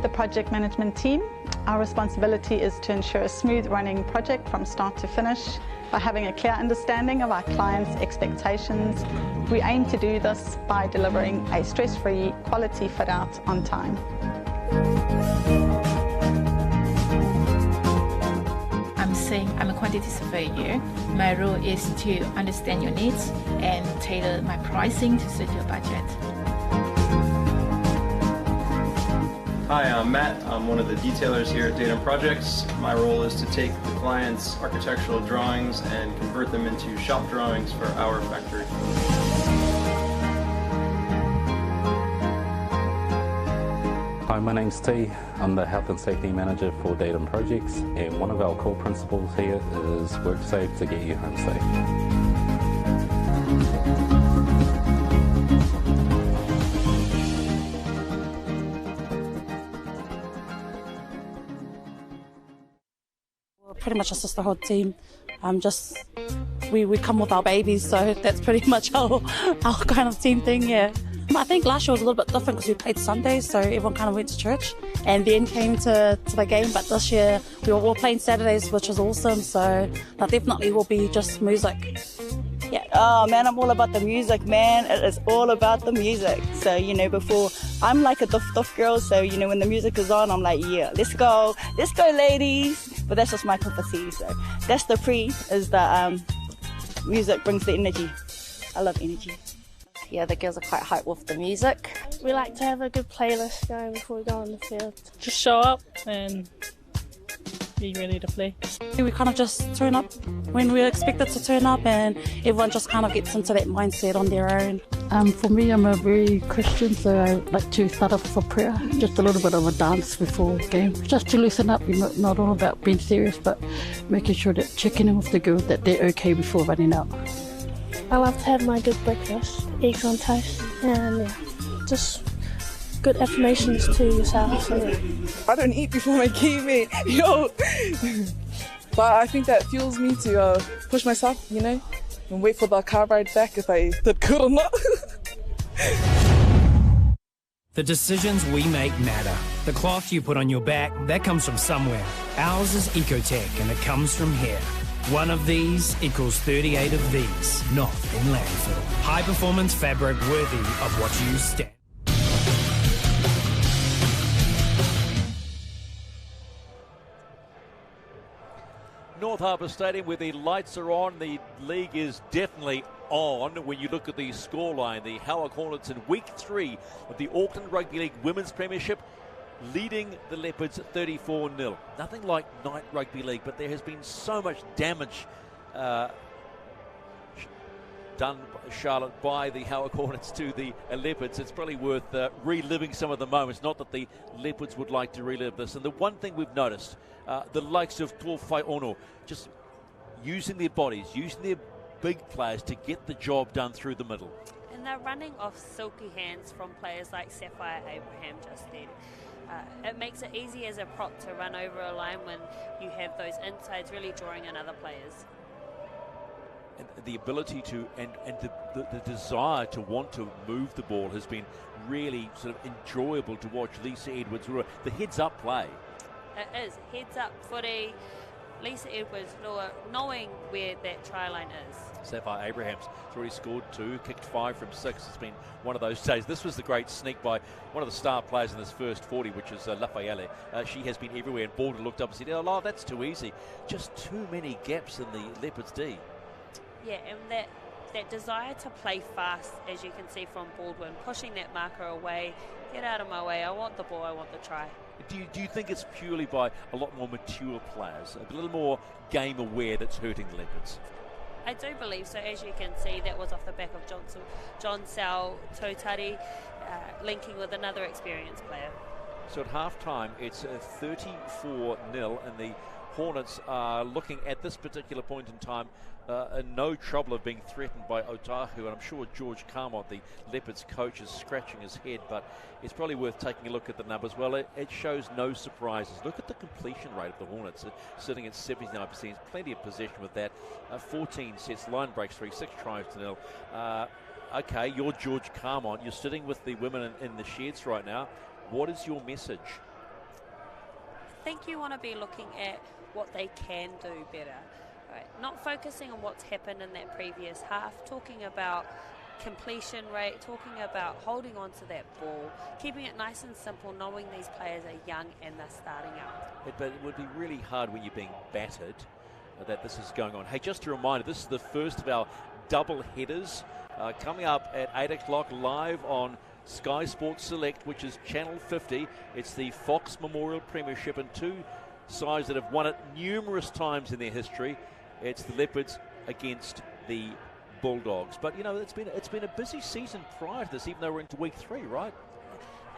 the project management team. Our responsibility is to ensure a smooth running project from start to finish by having a clear understanding of our clients' expectations. We aim to do this by delivering a stress-free quality fit out on time. I'm a quantity surveyor. My role is to understand your needs and tailor my pricing to suit your budget. Hi, I'm Matt. I'm one of the detailers here at Datum Projects. My role is to take the client's architectural drawings and convert them into shop drawings for our factory. Hi, my name's T. I'm the Health and Safety Manager for Datum Projects, and one of our core principles here is work safe to get you home safe. We're pretty much a sisterhood team. We come with our babies, so that's pretty much our kind of team thing, yeah. I think last year was a little bit different because we played Sundays, so everyone kind of went to church and then came to the game. But this year we were all playing Saturdays, which is awesome. So definitely will be just music. Yeah. Oh man, I'm all about the music, man. It is all about the music. So before I'm like a duff girl. So when the music is on, I'm like, yeah, let's go, ladies. But that's just my cup of tea. So that's the is the music brings the energy. I love energy. Yeah, the girls are quite hyped with the music. We like to have a good playlist going before we go on the field. Just show up and be ready to play. We kind of just turn up when we're expected to turn up, and everyone just kind of gets into that mindset on their own. For me, I'm a very Christian, so I like to start off for prayer. Just a little bit of a dance before game, just to loosen up. Not all about being serious, but making sure that checking in with the girls that they're okay before running out. I love to have my good breakfast, eggs on toast, and just good affirmations to yourself. So, yeah. I don't eat before my game, mate. Yo! But I think that fuels me to push myself, and wait for the car ride back if I did good or not. The decisions we make matter. The cloth you put on your back, that comes from somewhere. Ours is Ecotech, and it comes from here. One of these equals 38 of these, not in landfill. High performance fabric worthy of what you stand. North Harbour Stadium, where the lights are on, the league is definitely on. When you look at the scoreline, the Howick Hornets in week 3 of the Auckland Rugby League Women's Premiership, leading the Leopards 34-0. Nothing like night rugby league, but there has been so much damage done, Charlotte, by the Howick Hornets to the Leopards. It's probably worth reliving some of the moments. Not that the Leopards would like to relive this. And the one thing we've noticed, the likes of Tōwhai Ono just using their bodies, using their big players to get the job done through the middle. And they're running off silky hands from players like Sapphire Abraham just then. It makes it easy as a prop to run over a line when you have those insides really drawing in other players. And the ability to, and the desire to want to move the ball has been really sort of enjoyable to watch. Lisa Edwards, the heads-up play. It is. Heads-up footy. Lisa Edwards, knowing where that try line is. Sapphire Abraham's already scored 2, kicked 5 from 6. It's been one of those days. This was the great sneak by one of the star players in this first 40, which is Lafayette. She has been everywhere, and Balder looked up and said, oh, that's too easy. Just too many gaps in the Leopards' D. Yeah, and that desire to play fast, as you can see from Baldwin, pushing that marker away, get out of my way, I want the ball, I want the try. Do you think it's purely by a lot more mature players, a little more game aware, that's hurting the Leopards? I do believe so. As you can see, that was off the back of John Sal Totari linking with another experienced player. So at half-time, it's 34-0, and the Hornets are looking at this particular point in time in no trouble of being threatened by Otahuhu, and I'm sure George Carmont, the Leopards coach, is scratching his head, but it's probably worth taking a look at the numbers. Well, it shows no surprises. Look at the completion rate of the Hornets, sitting at 79%, plenty of possession with that. 14 sets, line breaks 3, 6 tries to 0. Okay, you're George Carmont, you're sitting with the women in the sheds right now. What is your message? think you want to be looking at what they can do better. Right? Not focusing on what's happened in that previous half, talking about completion rate, talking about holding on to that ball, keeping it nice and simple, knowing these players are young and they're starting out. But it would be really hard when you're being battered that this is going on. Hey, just a reminder, this is the first of our double headers coming up at 8 o'clock live on Sky Sports Select, which is Channel 50. It's the Fox Memorial Premiership, and two sides that have won it numerous times in their history. It's the Leopards against the Bulldogs. But, you know, it's been a busy season prior to this, even though we're into week 3, right?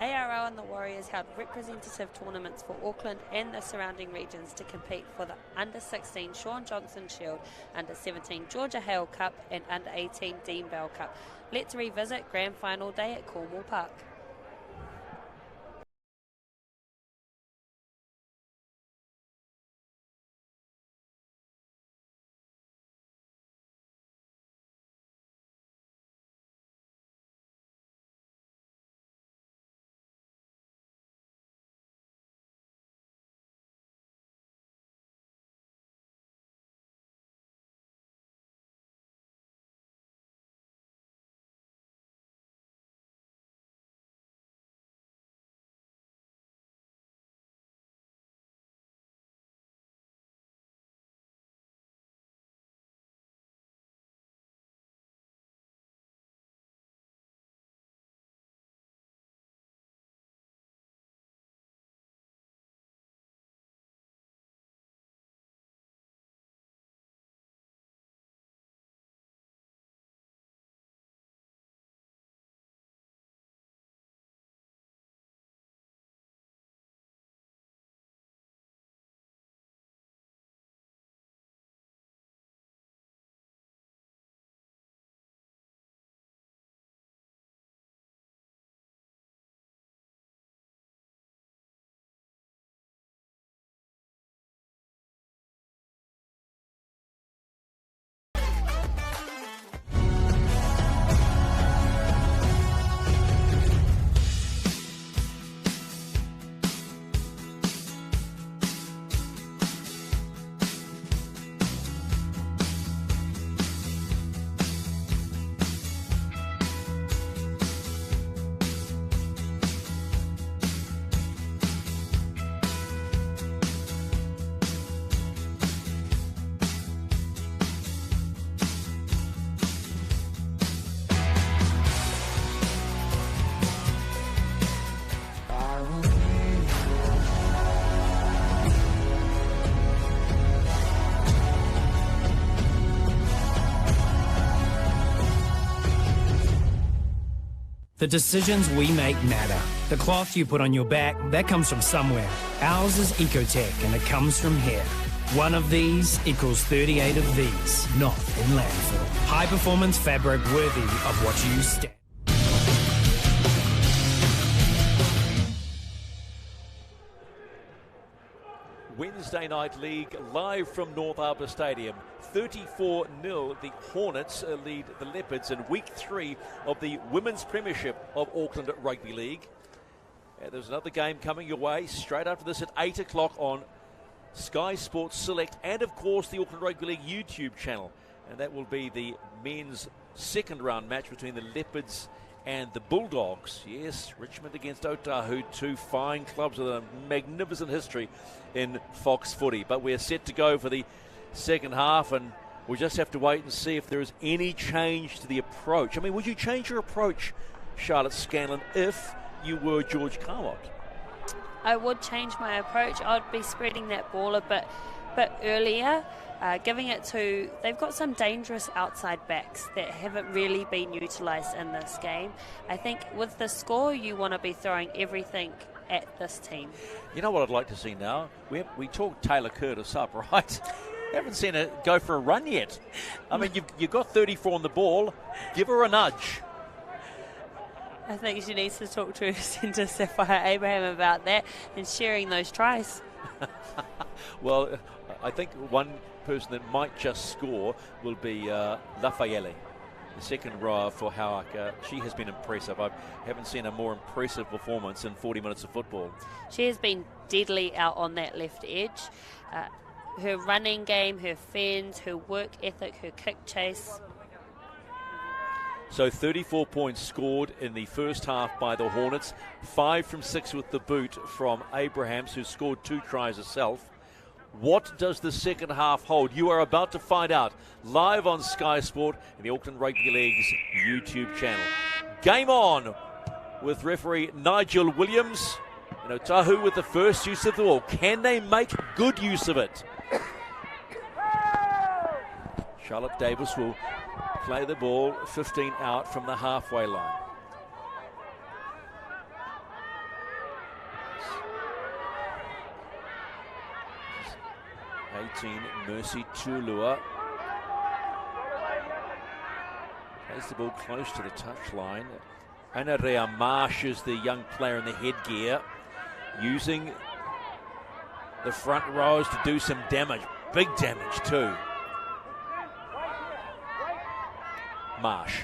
ARL and the Warriors held representative tournaments for Auckland and the surrounding regions to compete for the Under-16 Sean Johnson Shield, Under-17 Georgia Hale Cup and Under-18 Dean Bell Cup. Let's revisit Grand Final Day at Cornwall Park. The decisions we make matter. The cloth you put on your back, that comes from somewhere. Ours is Ecotech, and it comes from here. One of these equals 38 of these, not in landfill. High performance fabric worthy of what you stand. Wednesday Night League live from North Harbour Stadium. 34-0, the Hornets lead the Leopards in week 3 of the Women's Premiership of Auckland Rugby League. There's another game coming your way straight after this at 8 o'clock on Sky Sports Select and, of course, the Auckland Rugby League YouTube channel. And that will be the men's second round match between the Leopards and the Bulldogs. Yes, Richmond against Otahuhu, two fine clubs with a magnificent history in Fox footy. But we're set to go for the second half, and we'll just have to wait and see if there is any change to the approach. I mean, would you change your approach, Charlotte Scanlon, if you were George Carmot? I would change my approach. I'd be spreading that ball a bit earlier, giving it to... They've got some dangerous outside backs that haven't really been utilised in this game. I think with the score, you want to be throwing everything at this team. You know what I'd like to see now? We talked Taylor Curtis up, right? Haven't seen her go for a run yet. I mean, you've got 34 on the ball. Give her a nudge. I think she needs to talk to her centre, Sapphire Abraham, about that and sharing those tries. Well, I think one person that might just score will be Lafayette. The second row for Howick, she has been impressive. I haven't seen a more impressive performance in 40 minutes of football. She has been deadly out on that left edge. Her running game, her fends, her work ethic, her kick chase. So 34 points scored in the first half by the Hornets. 5 from 6 with the boot from Abrahams, who scored 2 tries herself. What does the second half hold? You are about to find out live on Sky Sport and the Auckland Rugby League's YouTube channel. Game on with referee Nigel Williams and Otahuhu with the first use of the ball. Can they make good use of it? Charlotte Davis will play the ball 15 out from the halfway line. 18, Mercy Tulua. Plays the ball close to the touchline. Anarea Marsh is the young player in the headgear, using the front rows to do some damage. Big damage too. Marsh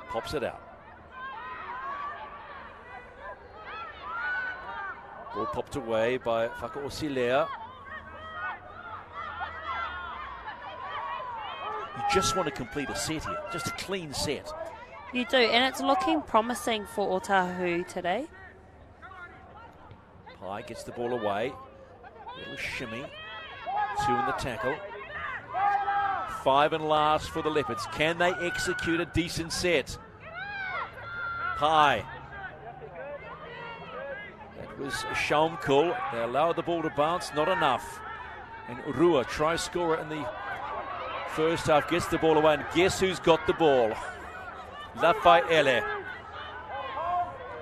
pops it out. Ball popped away by Whakaosilea. You just want to complete a set here, just a clean set. You do, and it's looking promising for Otahuhu today. Pye gets the ball away. Little shimmy. 2 in the tackle. 5 and last for the Leopards. Can they execute a decent set? Pye. That was Shaumkul. They allowed the ball to bounce, not enough. And Rua, try scorer in the first half, gets the ball away, and guess who's got the ball? Lafayette.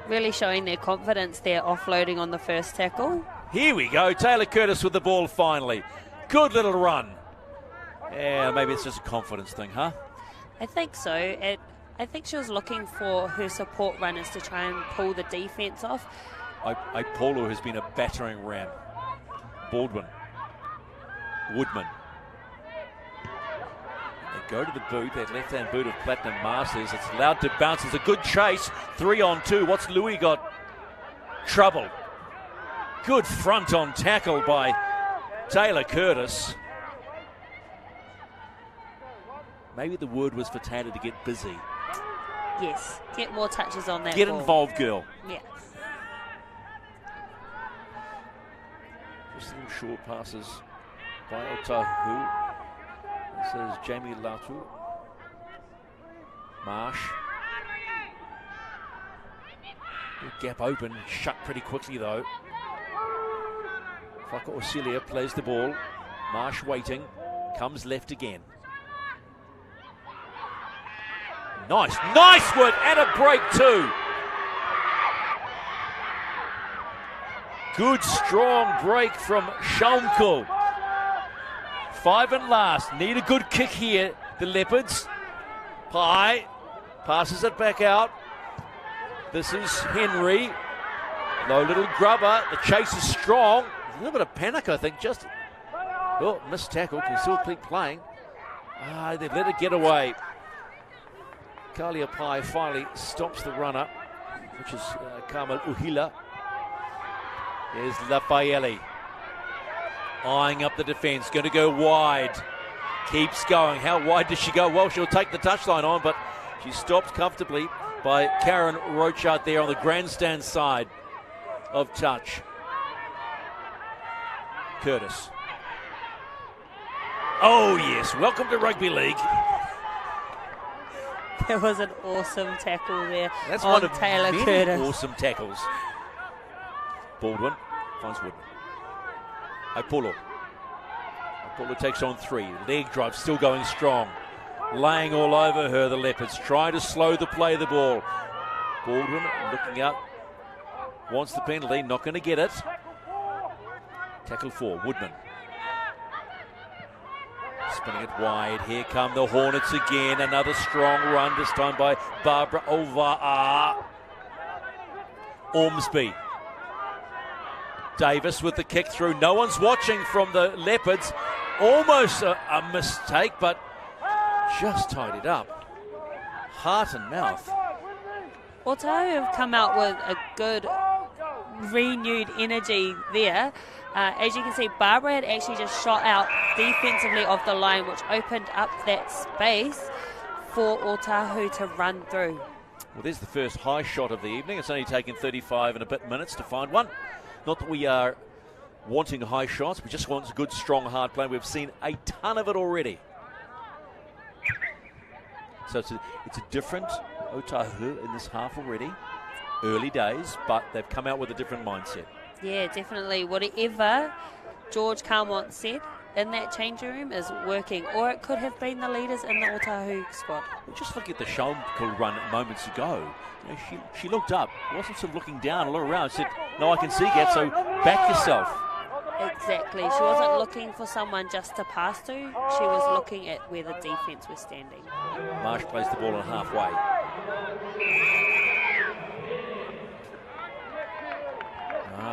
Really showing their confidence there, offloading on the first tackle. Here we go, Taylor Curtis with the ball finally. Good little run. Yeah, maybe it's just a confidence thing, huh? I think so. I think she was looking for her support runners to try and pull the defence off. Paulu has been a battering ram. Baldwin. Woodman. They go to the boot, that left-hand boot of Platinum Masters. It's allowed to bounce. It's a good chase. 3-on-2. What's Louis got? Trouble. Good front-on tackle by Taylor Curtis. Maybe the word was for Taylor to get busy. Yes, get more touches on that Get ball. involved, girl. Yeah. Just little short passes by Otahuhu. This is Jamie Latu. Marsh. Gap open, shut pretty quickly though. Whakaosilea plays the ball. Marsh waiting, comes left again. Nice work, and a break too. Good strong break from Shaumkul. 5 and last, need a good kick here, the Leopards. Pye passes it back out. This is Henry. Low little grubber, the chase is strong. A little bit of panic, I think, just. Oh, missed tackle, can still keep playing. They've let it get away. Kalia Pye finally stops the runner, which is Kamal Uhila. There's Lafayette. Eyeing up the defence, going to go wide. Keeps going. How wide does she go? Well, she'll take the touchline on, but she stopped comfortably by Karen Roach out there on the grandstand side of touch. Curtis. Oh, yes. Welcome to Rugby League. There was an awesome tackle there. That's on one of Taylor many Curtis. awesome tackles. Baldwin finds Woodman. Apolo takes on 3. Leg drive still going strong. Laying all over her, the Leopards. Trying to slow the play of the ball. Baldwin looking up. Wants the penalty. Not going to get it. Tackle 4. Woodman. Spinning it wide. Here come the Hornets again. Another strong run, this time by Barbara Ova'a. Ormsby. Davis with the kick through. No one's watching from the Leopards. Almost a mistake, but just tied it up. heart and mouth. Otahuhu have come out with a good renewed energy there. As you can see, Barbara had actually just shot out defensively of the line, which opened up that space for Otahuhu to run through. Well, there's the first high shot of the evening. It's only taken 35 and a bit minutes to find one. Not that we are wanting high shots, we just want good, strong, hard play. We've seen a ton of it already. So it's a different Otahuhu in this half already. Early days, but they've come out with a different mindset. Yeah, definitely. Whatever George Carmont said in that changing room is working, or it could have been the leaders in the Otahuhu squad. Well, just look at the Shomko run moments ago. You know, she looked up, wasn't sort of looking down, a look around, said, no, I can see Gat, so back yourself. Exactly. She wasn't looking for someone just to pass to. She was looking at where the defence was standing. Marsh plays the ball on halfway.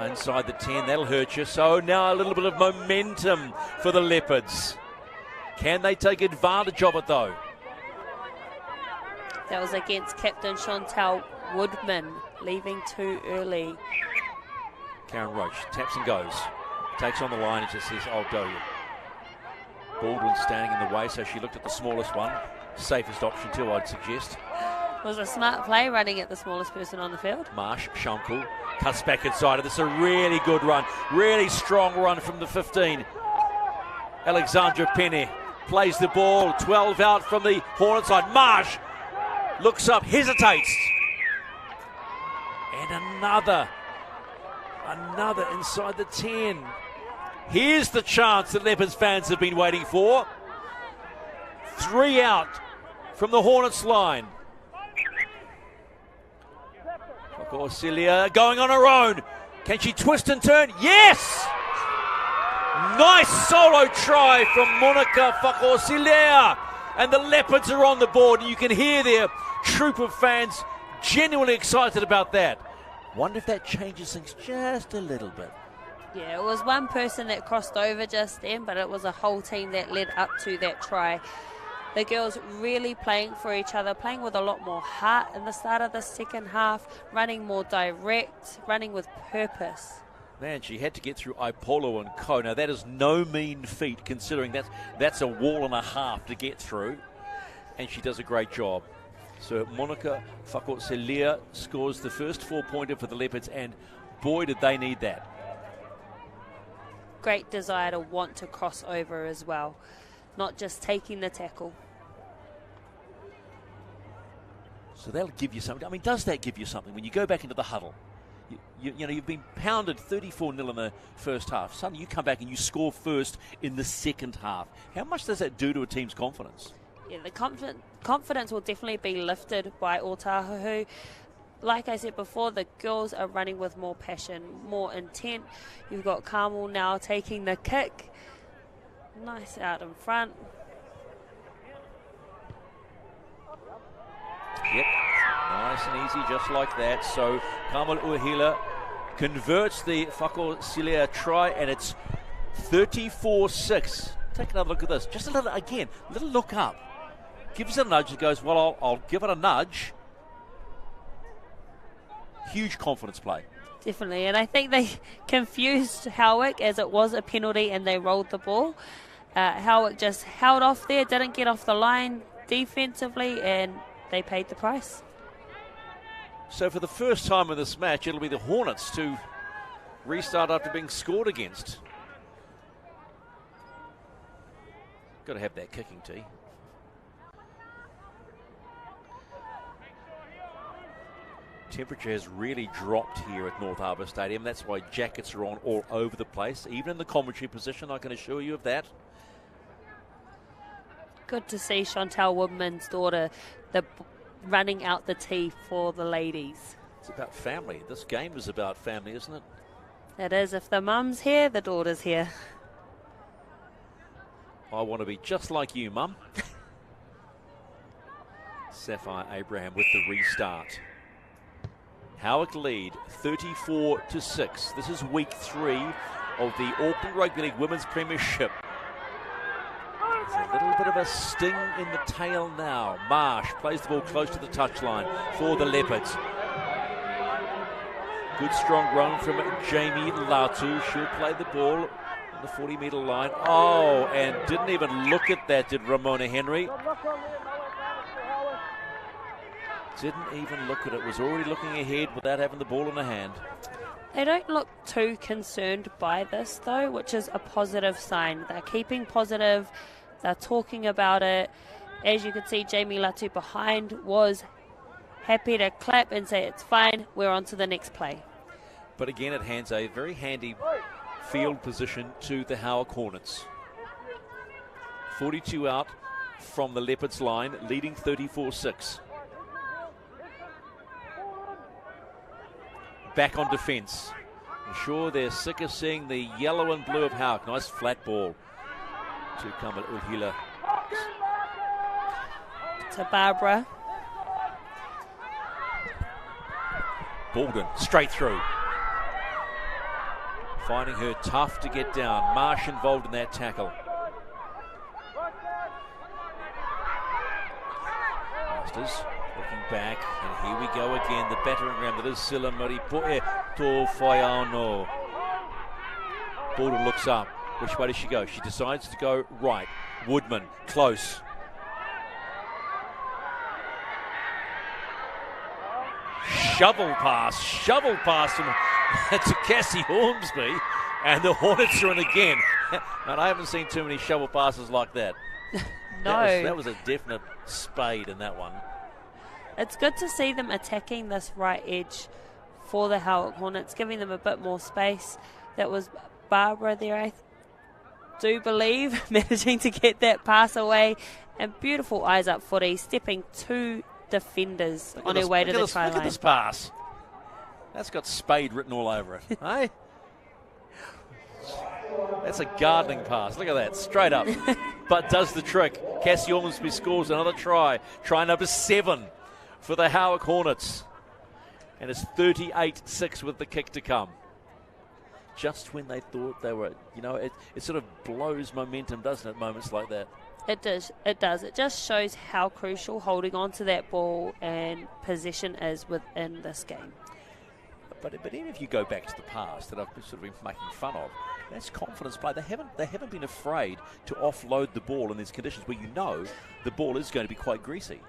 Inside the 10, that'll hurt you. So now a little bit of momentum for the Leopards. Can they take advantage of it, though? That was against Captain Chantal Woodman, leaving too early. Karen Roach taps and goes. Takes on the line and just says, I'll go you. Baldwin standing in the way, so she looked at the smallest one. Safest option too, I'd suggest. It was a smart play running at the smallest person on the field. Marsh, Shonkel, cuts back inside. This is a really good run. Really strong run from the 15. Alexandra Penny plays the ball. 12 out from the Hornet side. Marsh looks up, hesitates. And another inside the 10. Here's the chance that Leopards fans have been waiting for. 3 out from the Hornets line. Celia going on her own. Can she twist and turn? Yes! Nice solo try from Monica Fakosilia. And the Leopards are on the board. And you can hear their troop of fans genuinely excited about that. Wonder if that changes things just a little bit. Yeah, it was one person that crossed over just then, but it was a whole team that led up to that try. The girls really playing for each other, playing with a lot more heart in the start of the second half, running more direct, running with purpose. Man, she had to get through Ipolo and Co. Now, that is no mean feat, considering that's a wall and a half to get through. And she does a great job. So Monica Fakosilia scores the first 4-pointer for the Leopards, and boy, did they need that. Great desire to want to cross over as well, not just taking the tackle. So that'll give you something. I mean, does that give you something when you go back into the huddle? You know, you've been pounded 34-0 in the first half. Suddenly you come back and you score first in the second half. How much does that do to a team's confidence? Yeah, the confidence will definitely be lifted by Otahuhu. Like I said before, the girls are running with more passion, more intent. You've got Carmel now taking the kick. Nice out in front. Yep, nice and easy, just like that. So Carmel Uhila converts the Fakosilia try, and it's 34-6. Take another look at this. Just a little look up. Gives it a nudge. It goes, well, I'll give it a nudge. Huge confidence play. Definitely, and I think they confused Howick as it was a penalty and they rolled the ball. Howick just held off there, didn't get off the line defensively, and they paid the price. So for the first time in this match, it'll be the Hornets to restart after being scored against. Got to have that kicking tee. Temperature has really dropped here at North Harbour Stadium. That's why jackets are on all over the place, even in the commentary position, I can assure you of that. Good to see Chantal Woodman's daughter running out the tee for the ladies. It's about family. This game is about family, isn't it? It is. If the mum's here, the daughter's here. I want to be just like you, Mum. Sapphire Abraham with the restart. Howick lead 34-6. This is week 3 of the Auckland Rugby League Women's Premiership. There's a little bit of a sting in the tail now. Marsh plays the ball close to the touchline for the Leopards. Good strong run from Jamie Latu. She'll play the ball on the 40-metre line. Oh, and didn't even look at that, did Ramona Henry. Didn't even look at it. Was already looking ahead without having the ball in the hand. They don't look too concerned by this, though, which is a positive sign. They're keeping positive. They're talking about it. As you can see, Jamie Latu behind was happy to clap and say, it's fine, we're on to the next play. But again, it hands a very handy field position to the Howick Hornets. 42 out from the Leopards line, leading 34-6. Back on defence. I'm sure they're sick of seeing the yellow and blue of Howick. Nice flat ball to Kamal Uhila. To Barbara. Baldwin straight through. Finding her tough to get down. Marsh involved in that tackle. Masters looking back, and here we go again. The battering ram that is Sila Maripoe Tofaiano. Baldwin looks up. Which way does she go? She decides to go right. Woodman, close. Shovel pass to Cassie Ormsby, and the Hornets are in again. And I haven't seen too many shovel passes like that. No. That was a definite spade in that one. It's good to see them attacking this right edge for the Howick Hornets, giving them a bit more space. That was Barbara there, I do believe, managing to get that pass away. And beautiful eyes up footy, stepping two defenders on her way to the try line. Look at this pass. That's got spade written all over it. Hey? That's a gardening pass. Look at that. Straight up. But does the trick. Cassie Ormsby scores another try. Try number 7 for the Howick Hornets. And it's 38-6 with the kick to come. Just when they thought they were, it sort of blows momentum, doesn't it, moments like that? It does. It just shows how crucial holding on to that ball and possession is within this game. But even if you go back to the past that I've sort of been making fun of, that's confidence play. They haven't been afraid to offload the ball in these conditions where the ball is going to be quite greasy.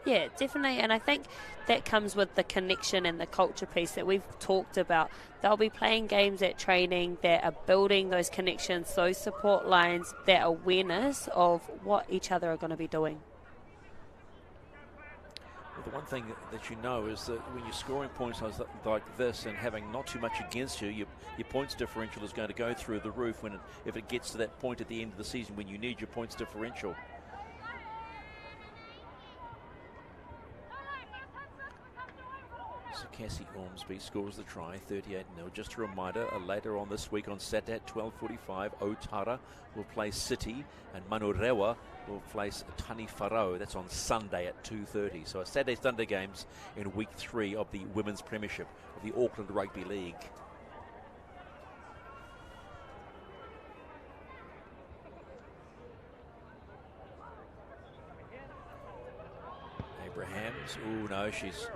Yeah, definitely, and I think that comes with the connection and the culture piece that we've talked about. They'll be playing games at training that are building those connections, those support lines, that awareness of what each other are going to be doing. Well, the one thing that you know is that when you're scoring points like this and having not too much against you, your points differential is going to go through the roof if it gets to that point at the end of the season when you need your points differential. So Cassie Ormsby scores the try, 38-0. Just a reminder, later on this week on Saturday at 12:45, Otara will play City and Manurewa will place Tani Wharau. That's on Sunday at 2:30. So a Saturday-Sunday games in week 3 of the Women's Premiership of the Auckland Rugby League. Abrahams, no, she's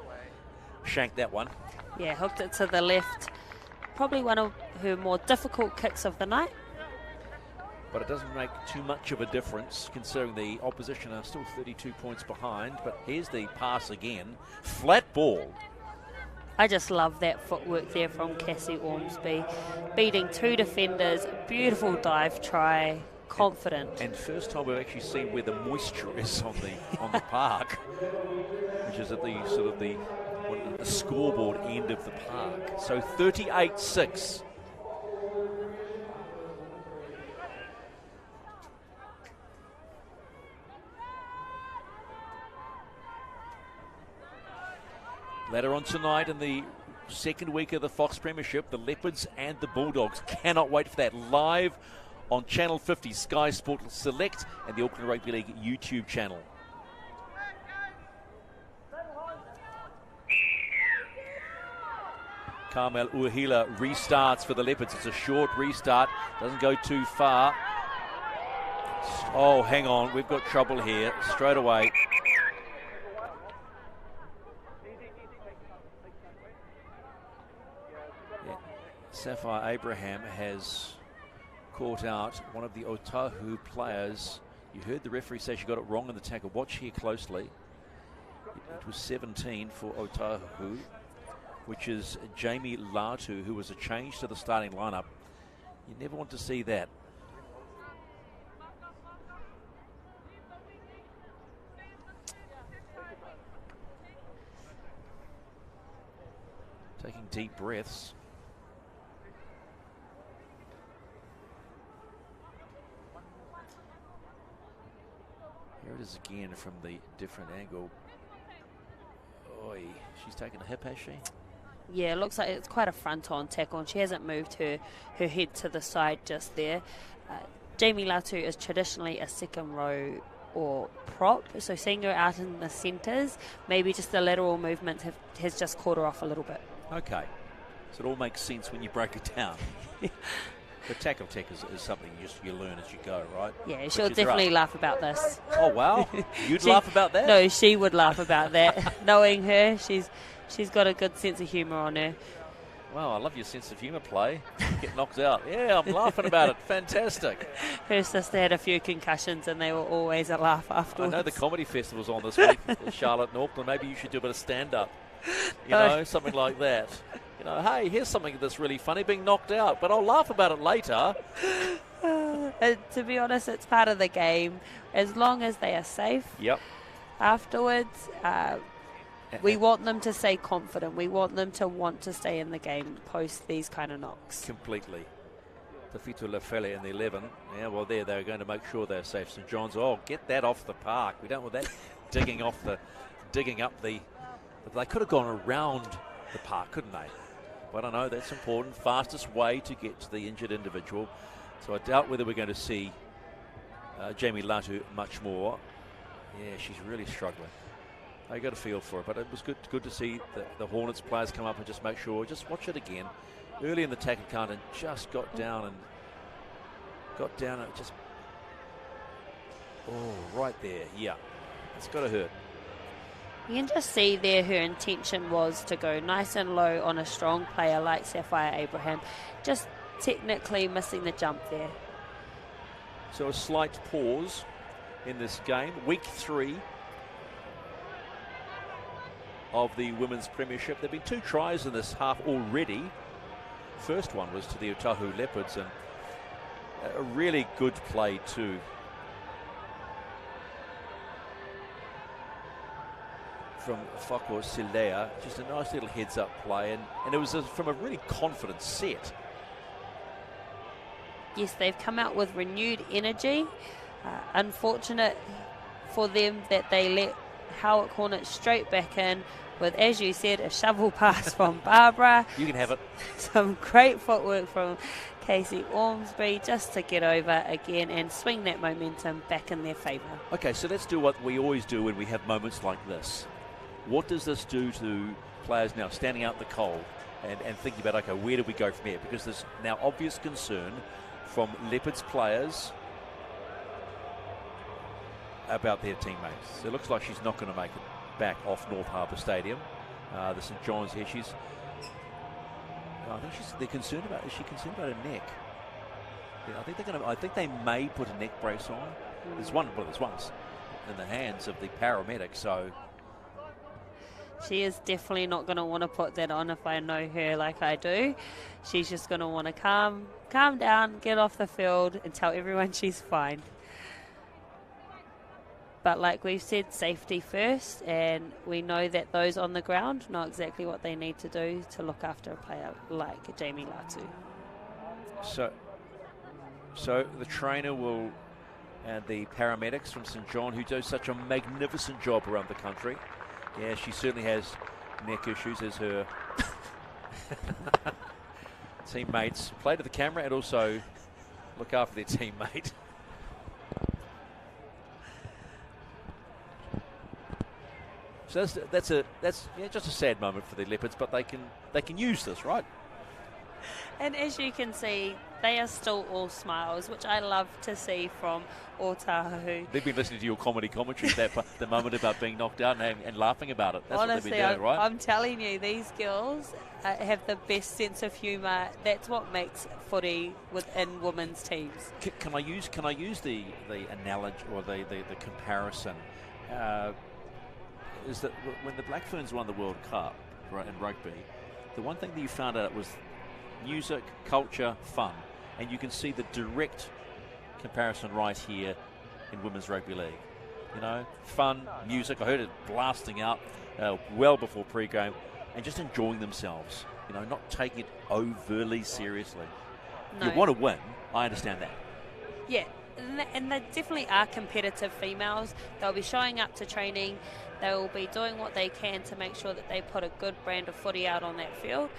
shanked that one. Yeah, hooked it to the left. Probably one of her more difficult kicks of the night. But it doesn't make too much of a difference considering the opposition are still 32 points behind. But here's the pass again. Flat ball. I just love that footwork there from Cassie Ormsby. Beating 2 defenders. Beautiful dive try. Confident. And first time we've actually seen where the moisture is on the park, which is at the sort of the scoreboard end of the park. So 38-6. Later on tonight in the second week of the Fox Premiership, the Leopards and the Bulldogs. Cannot wait for that live on Channel 50, Sky Sport Select and the Auckland Rugby League YouTube channel. Carmel Uhila restarts for the Leopards. It's a short restart, doesn't go too far. Oh, hang on. We've got trouble here. Straight away. Yeah. Sapphire Abraham has caught out one of the Otahuhu players. You heard the referee say she got it wrong in the tackle. Watch here closely. It was 17 for Otahuhu, which is Jamie Latu, who was a change to the starting lineup. You never want to see that. Taking deep breaths. Here it is again from the different angle. Oi, she's taken a hip, has she? Yeah, it looks like it's quite a front-on tackle, and she hasn't moved her head to the side just there. Jamie Latu is traditionally a second row or prop, so seeing her out in the centres, maybe just the lateral movement has just caught her off a little bit. Okay, so it all makes sense when you break it down. The tackle tech is something you learn as you go, right? Yeah, she'll definitely laugh about this. Oh, wow. You'd laugh about that? No, she would laugh about that. Knowing her, she's got a good sense of humour on her. Wow, I love your sense of humour play. Get knocked out. Yeah, I'm laughing about it. Fantastic. Her sister had a few concussions and they were always a laugh afterwards. I know the comedy festival's on this week with Charlotte and Auckland. Maybe you should do a bit of stand-up. You know, something like that. You know, hey, here's something that's really funny, being knocked out, but I'll laugh about it later. To be honest, it's part of the game. As long as they are safe afterwards, we want them to stay confident. We want them to want to stay in the game post these kind of knocks. Completely. Tawhitu Lefele in the 11. Yeah, well, they're going to make sure they're safe. St John's, get that off the park. We don't want that digging up the... They could have gone around the park, couldn't they? But I know that's important. Fastest way to get to the injured individual. So I doubt whether we're going to see Jamie Latu much more. Yeah, she's really struggling. I got a feel for it, but it was good to see the Hornets players come up and just make sure. Just watch it again. Early in the tackle count and just got down and just... Oh, right there. Yeah, it's got to hurt. You can just see there her intention was to go nice and low on a strong player like Sapphire Abraham. Just technically missing the jump there. So a slight pause in this game. Week 3 of the Women's Premiership. There have been 2 tries in this half already. First one was to the Otahuhu Leopards, and a really good play too. From Fako Silea, just a nice little heads-up play, and it was from a really confident set. Yes, they've come out with renewed energy. Unfortunate for them that they let Howick Hornets straight back in with, as you said, a shovel pass from Barbara. You can have it. Some great footwork from Casey Ormsby just to get over again and swing that momentum back in their favour. Okay, so let's do what we always do when we have moments like this. What does this do to players now standing out in the cold and thinking about, okay, where do we go from here? Because there's now obvious concern from Leopards players about their teammates. So it looks like she's not going to make it back off North Harbour Stadium. The St John's here, they're concerned about, is she concerned about her neck? Yeah, I think they may put a neck brace on. There's one's in the hands of the paramedic, so... She is definitely not going to want to put that on if I know her like I do. She's just going to want to calm down, get off the field and tell everyone she's fine. But like we've said, safety first, and we know that those on the ground know exactly what they need to do to look after a player like Jamie Latu. So the trainer will, and the paramedics from St John, who do such a magnificent job around the country. Yeah, she certainly has neck issues as her teammates play to the camera and also look after their teammate. So that's just a sad moment for the Leopards, but they can use this, right? And as you can see, they are still all smiles, which I love to see from Otahuhu. They've been listening to your commentary the moment about being knocked out and laughing about it. That's Honestly, what they've been doing, right? I'm telling you, these girls have the best sense of humour. That's what makes footy within women's teams. Can I use the analogy or the comparison? Is that when the Black Ferns won the World Cup, right, in rugby, the one thing that you found out was music, culture, fun, and you can see the direct comparison right here in women's rugby league. You know, fun, music. I heard it blasting out well before pre-game, and just enjoying themselves. You know, not taking it overly seriously. No. You want to win. I understand that. Yeah, and they definitely are competitive females. They'll be showing up to training. They will be doing what they can to make sure that they put a good brand of footy out on that field,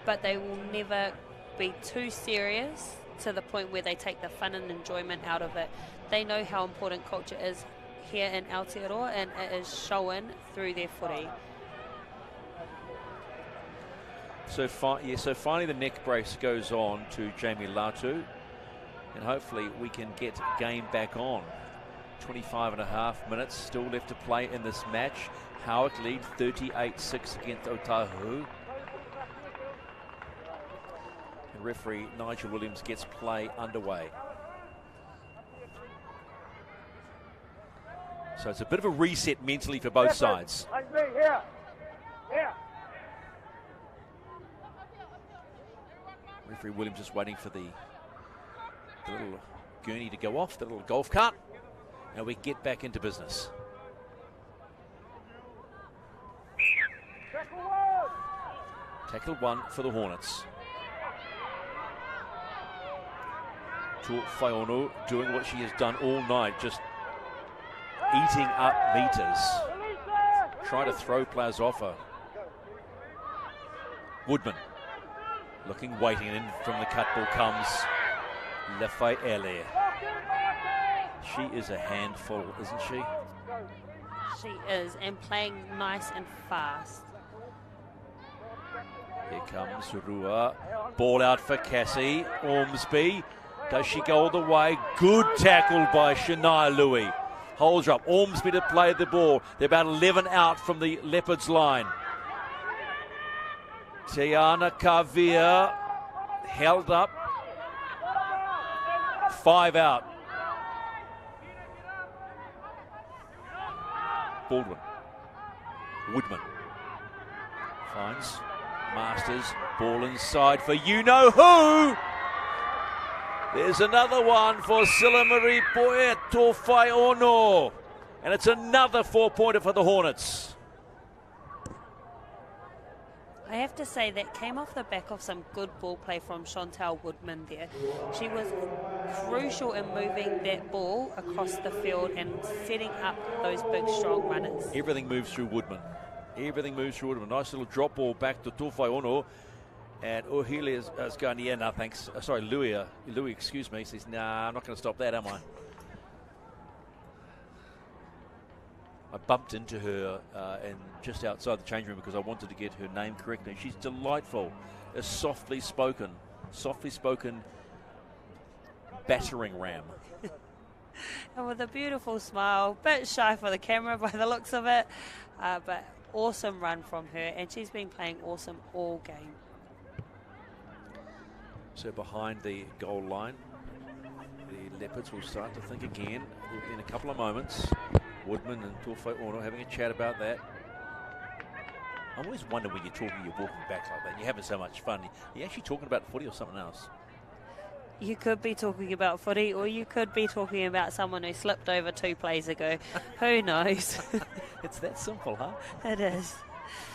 but they will never be too serious to the point where they take the fun and enjoyment out of it. They know how important culture is here in Aotearoa, and it is shown through their footy. So finally the neck brace goes on to Jamie Latu, and hopefully we can get game back on. 25 and a half minutes still left to play in this match. Howick lead 38-6 against Otahuhu. And referee Nigel Williams gets play underway. So it's a bit of a reset mentally for both sides. Referee Williams just waiting for the little gurney to go off, the little golf cart. Now we get back into business. Tackle one for the Hornets. Whaionu doing what she has done all night, just eating up meters. Try to throw players off her. Woodman looking, waiting, in from the cut ball comes Lefayele. She is a handful, isn't she? She is, and playing nice and fast. Here comes Rua. Ball out for Cassie. Ormsby. Does she go all the way? Good tackle by Shania Louis. Holds her up. Ormsby to play the ball. They're about 11 out from the Leopards line. Tiana Kavia held up. 5 out. Baldwin. Woodman finds Masters. Ball inside for you-know-who. There's another one for Silamari Poeto Whaionu. And it's another 4-pointer for the Hornets. I have to say that came off the back of some good ball play from Chantal Woodman there. She was crucial in moving that ball across the field and setting up those big, strong runners. Everything moves through Woodman. Everything moves through Woodman. Nice little drop ball back to Whaionu. And O'Healy is going, yeah, no, thanks. Sorry, Louis, excuse me, says, nah, I'm not going to stop that, am I? I bumped into her and just outside the change room because I wanted to get her name correct. And she's delightful, a softly spoken battering ram. And with a beautiful smile, bit shy for the camera by the looks of it, but awesome run from her, and she's been playing awesome all game. So behind the goal line, the Leopards will start to think again in a couple of moments. Woodman and Whaionu having a chat about that. I always wonder when you're walking back like that, and you're having so much fun. Are you actually talking about footy or something else? You could be talking about footy, or you could be talking about someone who slipped over 2 plays ago. Who knows? It's that simple, huh? It is.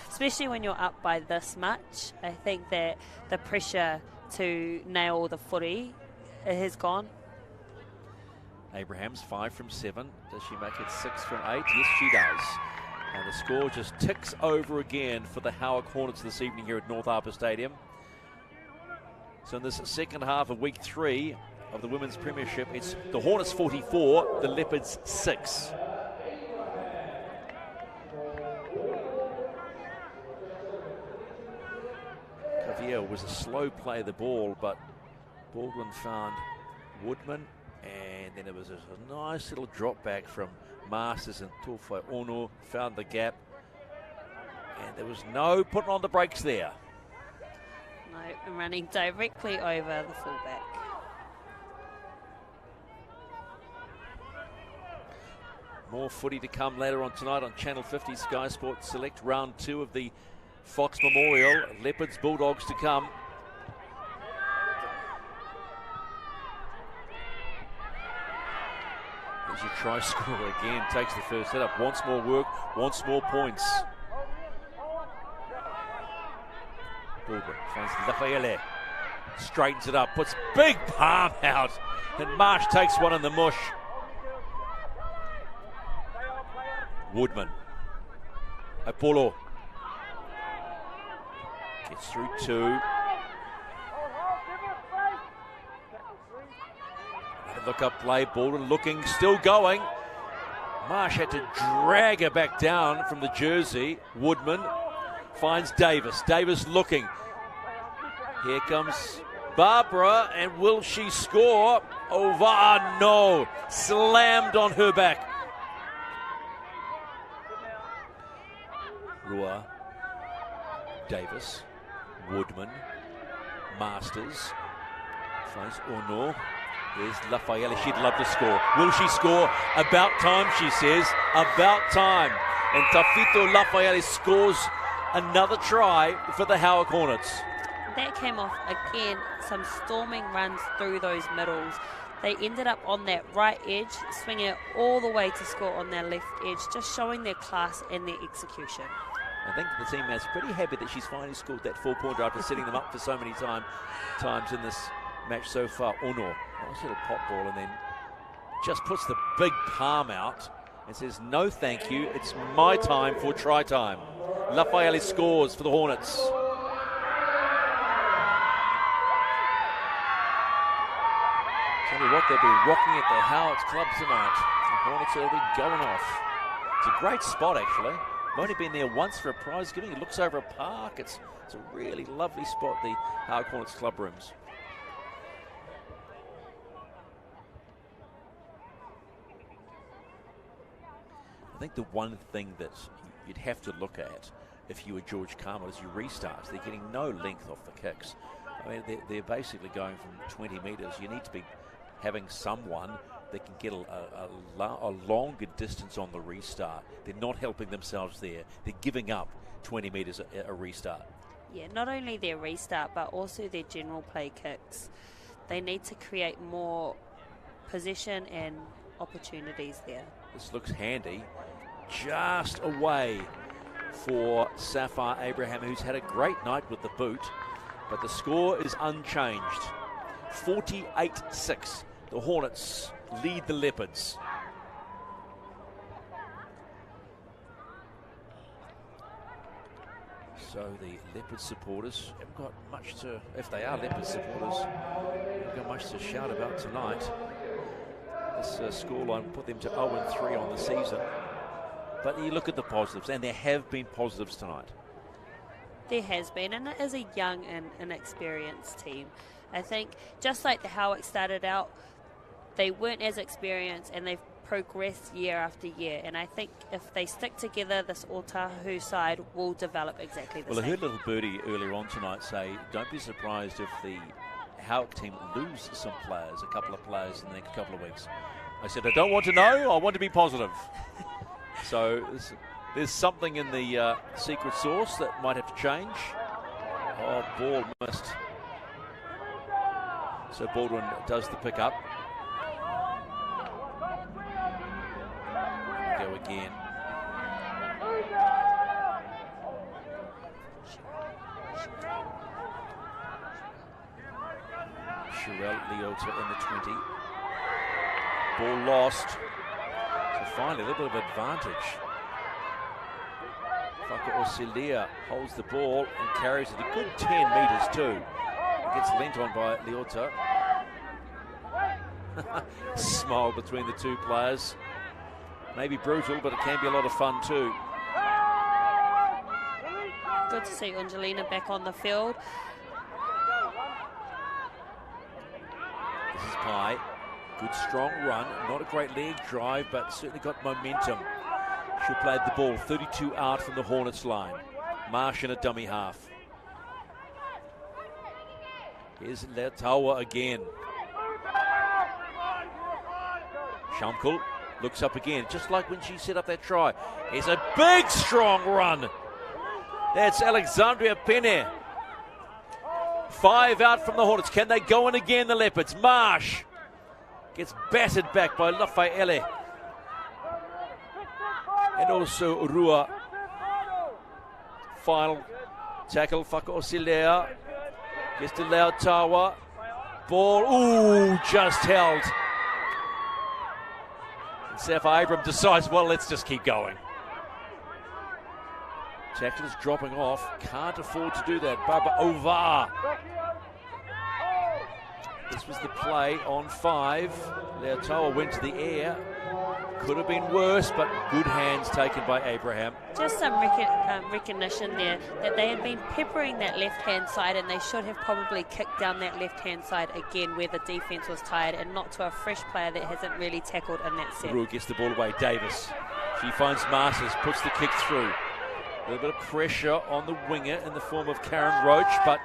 Especially when you're up by this much. I think that the pressure to nail the footy has gone. Abraham's 5 from 7. Does she make it 6 from 8? Yes, she does. And the score just ticks over again for the Howick Hornets this evening here at North Harbour Stadium. So in this second half of week 3 of the Women's Premiership, it's the Hornets 44, the Leopards 6. Kavia was a slow play of the ball, but Baldwin found Woodman, and then it was a nice little drop back from Masters, and Tofai Ono found the gap, and there was no putting on the brakes there. No, and running directly over the fullback. More footy to come later on tonight on Channel 50 Sky Sports Select. Round 2 of the Fox Memorial. Leopards, Bulldogs to come. As you try score again, takes the first hit up. Wants more work, wants more points. Baldwin finds Lafayette. Straightens it up, puts big palm out. And Marsh takes one in the mush. Woodman. Apollo. Gets through 2. Another look up play. Baldwin looking, still going. Marsh had to drag her back down from the jersey. Woodman finds Davis. Davis looking. Here comes Barbara, and will she score? Over, no. Slammed on her back. Rua, Davis, Woodman, Masters, finds Ono. There's Lafayette. She'd love to score. Will she score? About time, she says. About time. And Tafito Lafayette scores another try for the Howick Hornets. That came off again, some storming runs through those middles. They ended up on that right edge, swinging it all the way to score on their left edge, just showing their class and their execution. I think the team is pretty happy that she's finally scored that 4-pointer after setting them up for so many times in this match so far. Ono, nice little pop ball, and then just puts the big palm out and says, no thank you, it's my time for try time. Lafayette scores for the Hornets. Tell you what, they'll be rocking at the Howick Club tonight. The Hornets will be going off. It's a great spot, actually. I've only been there once for a prize giving. It looks over a park. It's a really lovely spot, the Howick Hornets club rooms. I think the one thing that you'd have to look at if you were George Carmel is your restarts. They're getting no length off the kicks. I mean, they're basically going from 20 metres. You need to be having someone that can get a longer distance on the restart. They're not helping themselves there. They're giving up 20 metres a restart. Yeah, not only their restart, but also their general play kicks. They need to create more possession and opportunities there. This looks handy. Just away for Sapphire Abraham, who's had a great night with the boot. But the score is unchanged. 48-6. The Hornets lead the Leopards. So the Leopard supporters haven't got much to, if they are Leopard supporters, haven't got much to shout about tonight. This scoreline put them to 0-3 on the season. But you look at the positives, and there have been positives tonight. There has been, and it is a young and inexperienced team. I think just like the Howick started out, they weren't as experienced, and they've progressed year after year. And I think if they stick together, this Otahuhu side will develop exactly the same. Well, I heard little Birdie earlier on tonight say, don't be surprised if the Howick team lose some players, a couple of players in the next couple of weeks. I said, I don't want to know, I want to be positive. So there's something in the secret sauce that might have to change. Oh, ball missed. So Baldwin does the pick up. Go again. Sherelle Leota in the 20. Ball lost. So finally a little bit of advantage. Faka Osilia holds the ball and carries it a good 10 metres too. It gets lent on by Leota. Smile between the two players. Maybe brutal, but it can be a lot of fun too. Good to see Angelina back on the field. This is Pye. Good strong run. Not a great leg drive, but certainly got momentum. She'll play the ball 32 out from the Hornets line. Marsh in a dummy half. Here's Leotawa again. Shumkel looks up again, just like when she set up that try. Here's a big, strong run. That's Alexandria Penne. 5 out from the Hornets. Can they go in again, the Leopards? Marsh gets battered back by Lafayette. And also Rua. Final tackle, Whakaosilea. Gets to Leotawa. Ball, ooh, just held. And Safa Abram decides, well, let's just keep going. Tackle is dropping off. Can't afford to do that. Baba Ovar. This was the play on 5. Leotawa went to the air. Could have been worse, but good hands taken by Abraham. Just some recognition there that they had been peppering that left-hand side, and they should have probably kicked down that left-hand side again where the defence was tired, and not to a fresh player that hasn't really tackled in that set. Rue gets the ball away. Davis. She finds Masters, puts the kick through. A little bit of pressure on the winger in the form of Karen Roach, but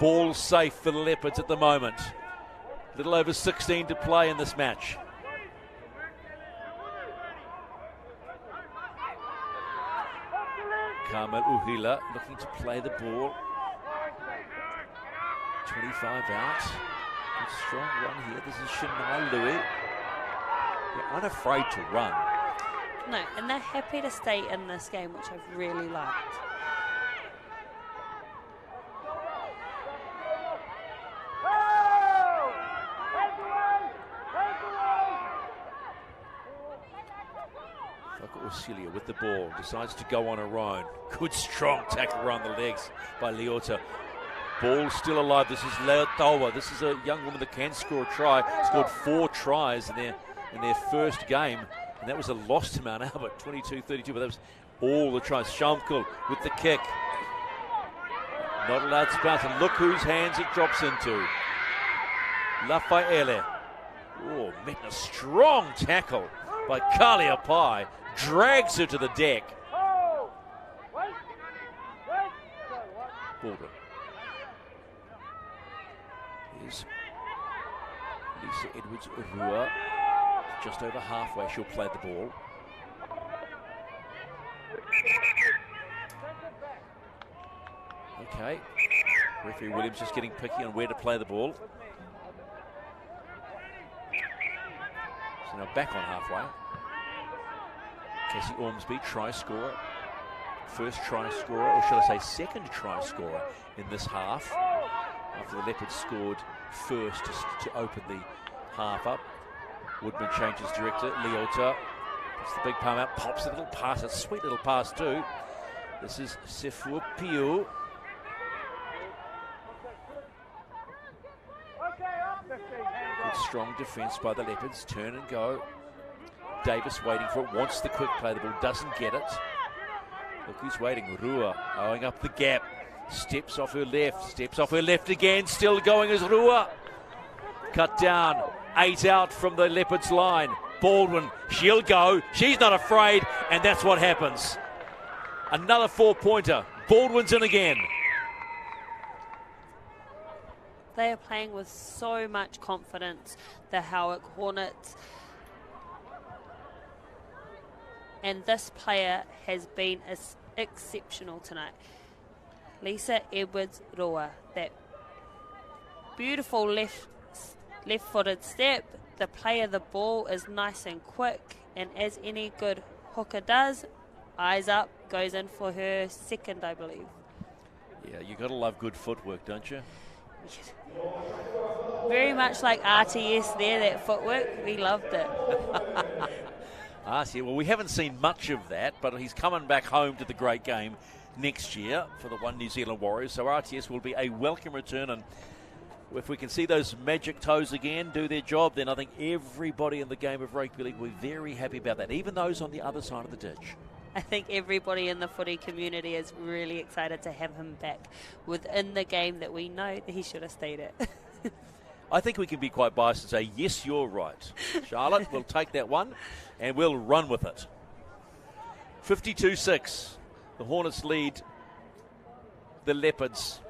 ball safe for the Leopards at the moment. A little over 16 to play in this match. Carmel Uhila looking to play the ball. 25 out. Good strong run here. This is Shania Louis. They're unafraid to run. No, and they're happy to stay in this game, which I've really liked. Osilia with the ball, decides to go on her own. Good strong tackle around the legs by Leota. Ball still alive. This is Leotawa. This is a young woman that can score a try. Scored 4 tries in their first game, and that was a loss to Mount Albert, 22-32, but that was all the tries. Shamkul with the kick. Not allowed to bounce, and look whose hands it drops into. Lafayette. Oh, making a strong tackle by Kalia Pai. Drags her to the deck. Baldwin. Here's Lisa Edwards-Urua. Just over halfway, she'll play the ball. Okay. Referee Williams just getting picky on where to play the ball. So now back on halfway. Cassie Ormsby, try scorer. First try scorer, or should I say second try scorer in this half. After the Leopards scored first to open the half up. Woodman changes director. Leota puts the big palm out, pops a little pass, a sweet little pass too. This is Sefua Pio. Good strong defence by the Leopards. Turn and go. Davis waiting for it, wants the quick play, the ball doesn't get it. Look who's waiting, Rua owing up the gap. Steps off her left again, still going as Rua. Cut down, 8 out from the Leopards line. Baldwin, she'll go, she's not afraid, and that's what happens. Another 4-pointer, Baldwin's in again. They are playing with so much confidence, the Howick Hornets. And this player has been exceptional tonight. Lisa Edwards-Roa, that beautiful left-footed step. The play of the ball is nice and quick, and as any good hooker does, eyes up, goes in for her second, I believe. Yeah, you got to love good footwork, don't you? Yes. Very much like RTS there, that footwork. We loved it. Well, we haven't seen much of that, but he's coming back home to the great game next year for the One New Zealand Warriors. So RTS will be a welcome return, and if we can see those magic toes again do their job, then I think everybody in the game of rugby league will be very happy about that, even those on the other side of the ditch. I think everybody in the footy community is really excited to have him back within the game that we know that he should have stayed at. I think we can be quite biased and say, yes, you're right. Charlotte, we'll take that one and we'll run with it. 52-6. The Hornets lead the Leopards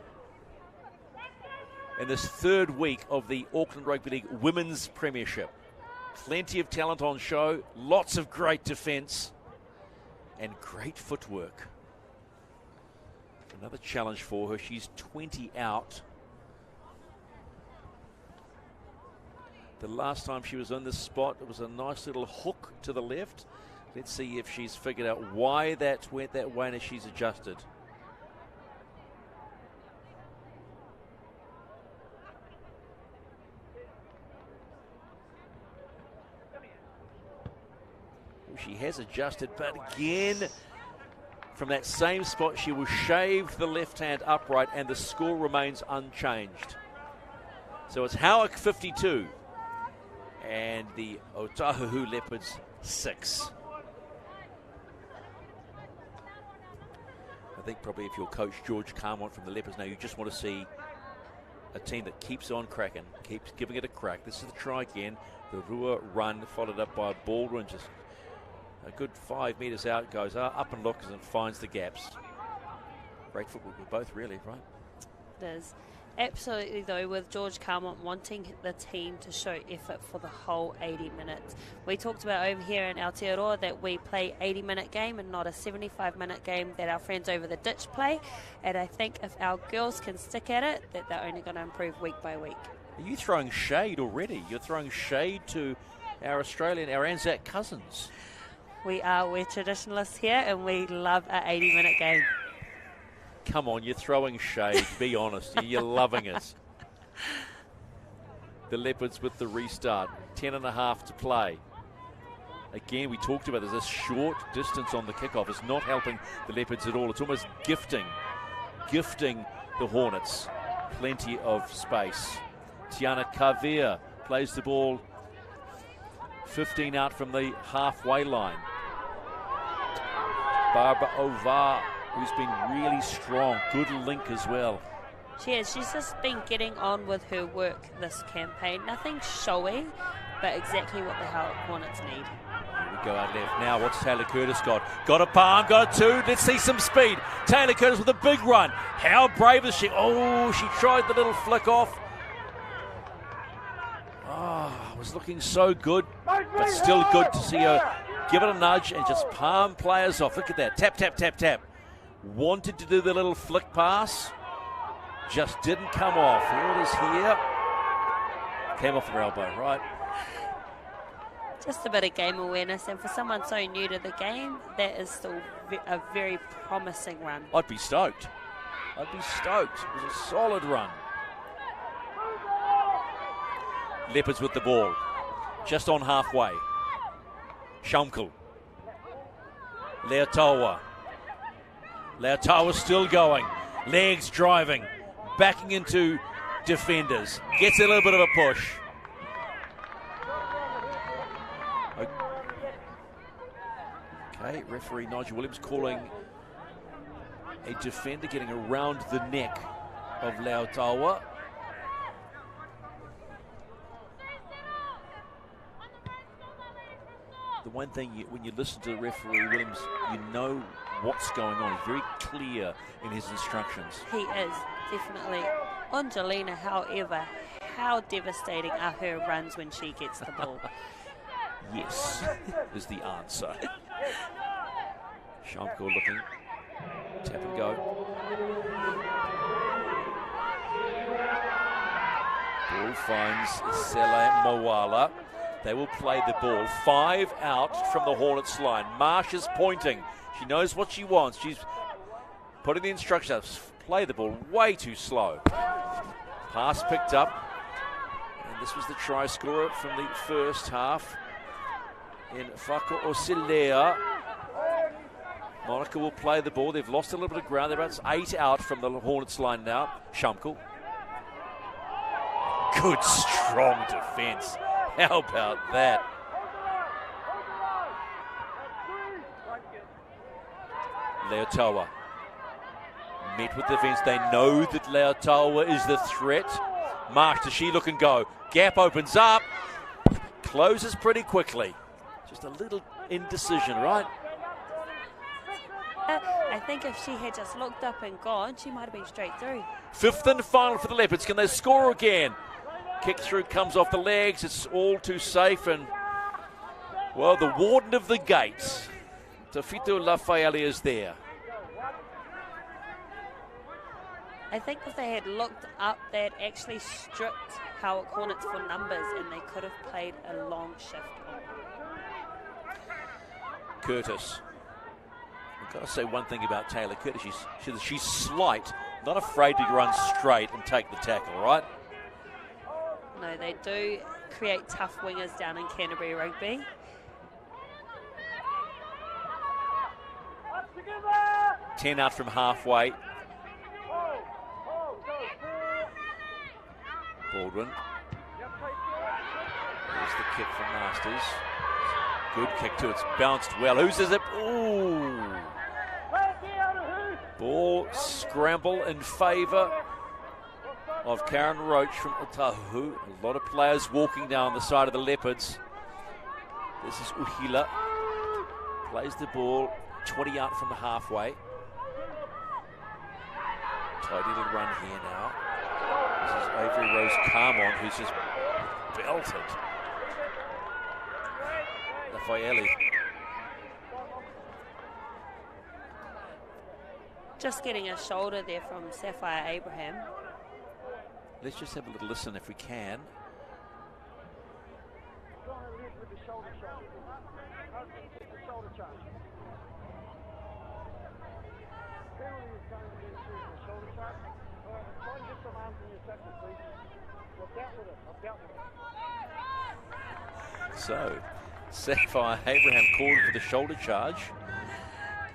in this third week of the Auckland Rugby League Women's Premiership. Plenty of talent on show, lots of great defence and great footwork. Another challenge for her. She's 20 out. The last time she was in this spot, it was a nice little hook to the left. Let's see if she's figured out why that went that way and if she's adjusted. She has adjusted, but again, from that same spot, she will shave the left hand upright and the score remains unchanged. So it's Howick 52 and the Otahuhu Leopards 6. I think probably if you're Coach George Carmont from the Leopards now, you just want to see a team that keeps on cracking, keeps giving it a crack. This is the try again. The Rua run followed up by a ball run, just a good 5 metres out, goes up and looks and finds the gaps. Great football, both really, right? It is. Absolutely, though, with George Carmont wanting the team to show effort for the whole 80 minutes. We talked about over here in Aotearoa that we play 80-minute game and not a 75-minute game that our friends over the ditch play. And I think if our girls can stick at it, that they're only going to improve week by week. Are you throwing shade already? You're throwing shade to our Australian, our Anzac cousins. We're traditionalists here and we love an 80-minute game. Come on, you're throwing shade. Be honest. You're loving it. The Leopards with the restart. 10.5 to play. Again, we talked about this short distance on the kickoff is not helping the Leopards at all. It's almost gifting the Hornets plenty of space. Tiana Kavir plays the ball 15 out from the halfway line. Barbara Ovar, who's been really strong. Good link as well. She is. She's just been getting on with her work this campaign. Nothing showy, but exactly what the Howick Hornets need. Here we go out left. Now, what's Taylor Curtis got? Got a palm, got a two. Let's see some speed. Taylor Curtis with a big run. How brave is she? Oh, she tried the little flick off. Oh, was looking so good, but still good to see her give it a nudge and just palm players off. Look at that. Tap, tap, tap, tap. Wanted to do the little flick pass. Just didn't come off. Here it is here. Came off her elbow, right? Just a bit of game awareness, and for someone so new to the game, that is still a very promising run. I'd be stoked. It was a solid run. Leopards with the ball. Just on halfway. Shamkul. Leotawa. Leotawa still going. Legs driving. Backing into defenders. Gets a little bit of a push. Okay, referee Nigel Williams calling a defender getting around the neck of Leotawa. The one thing, when you listen to referee Williams, you know what's going on. He's very clear in his instructions. He is, definitely. Angelina, however, how devastating are her runs when she gets the ball? Yes, is the answer. Shamko looking. Tap and go. Ball finds Sela Moala. They will play the ball. 5 out from the Hornets line. Marsh is pointing. She knows what she wants. She's putting the instructions out. Play the ball way too slow. Pass picked up. And this was the try scorer from the first half in Fako Osilea. Monica will play the ball. They've lost a little bit of ground. They're about 8 out from the Hornets line now. Shamkul. Good, strong defense. How about that? Leotawa met with defense. They know that Leotawa is the threat. Marsh, does she look and go? Gap opens up. Closes pretty quickly. Just a little indecision, right? I think if she had just looked up and gone, she might have been straight through. Fifth and final for the Leopards. Can they score again? Kick through comes off the legs. It's all too safe. And, well, the warden of the gates, Tafito Lafaele, is there. I think if they had looked up, they had actually stripped Howick Hornets for numbers and they could have played a long shift on them. Curtis. I've got to say one thing about Taylor Curtis. She's slight, not afraid to run straight and take the tackle, right? No, they do create tough wingers down in Canterbury Rugby. Ten out from halfway. Baldwin. There's the kick from Masters. Good kick too. It's bounced well. Whose is it? Ooh. Ball scramble in favour of Karen Roach from Otahuhu. A lot of players walking down the side of the Leopards. This is Uhila. Plays the ball 20 out from the halfway. Tidy little run here now. This is Avery Rose Carmon, who's just belted. Lafaele. Just getting a shoulder there from Sapphire Abraham. Let's just have a little listen if we can. So, Sapphire Abraham called for the shoulder charge.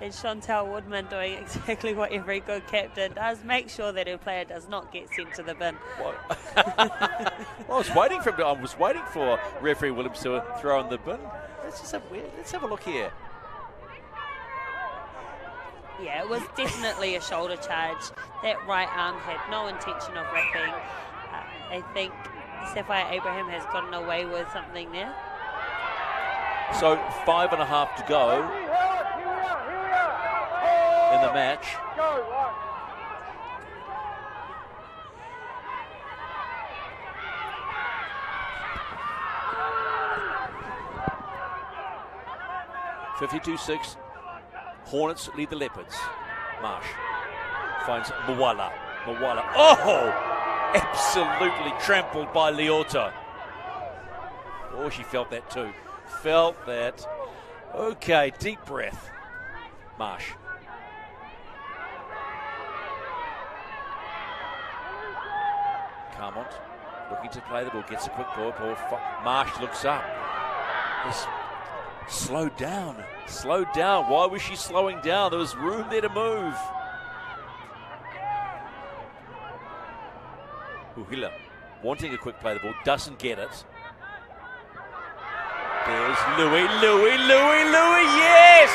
And Chantel Woodman doing exactly what every good captain does, make sure that her player does not get sent to the bin. I was waiting for referee Williams to throw in the bin. Let's have a look here. Yeah, it was definitely a shoulder charge. That right arm had no intention of wrapping. I think Sapphire Abraham has gotten away with something there. So 5.5 to go in the match. (52-6). Hornets lead the Leopards. Marsh finds Mwala. Oh! Absolutely trampled by Leota. Oh, she felt that too. Felt that. Okay, deep breath. Marsh. Carmont looking to play the ball. Gets a quick ball. Marsh looks up. Slow down. Why was she slowing down? There was room there to move. Uhila wanting a quick play the ball. Doesn't get it. There's Louis, yes!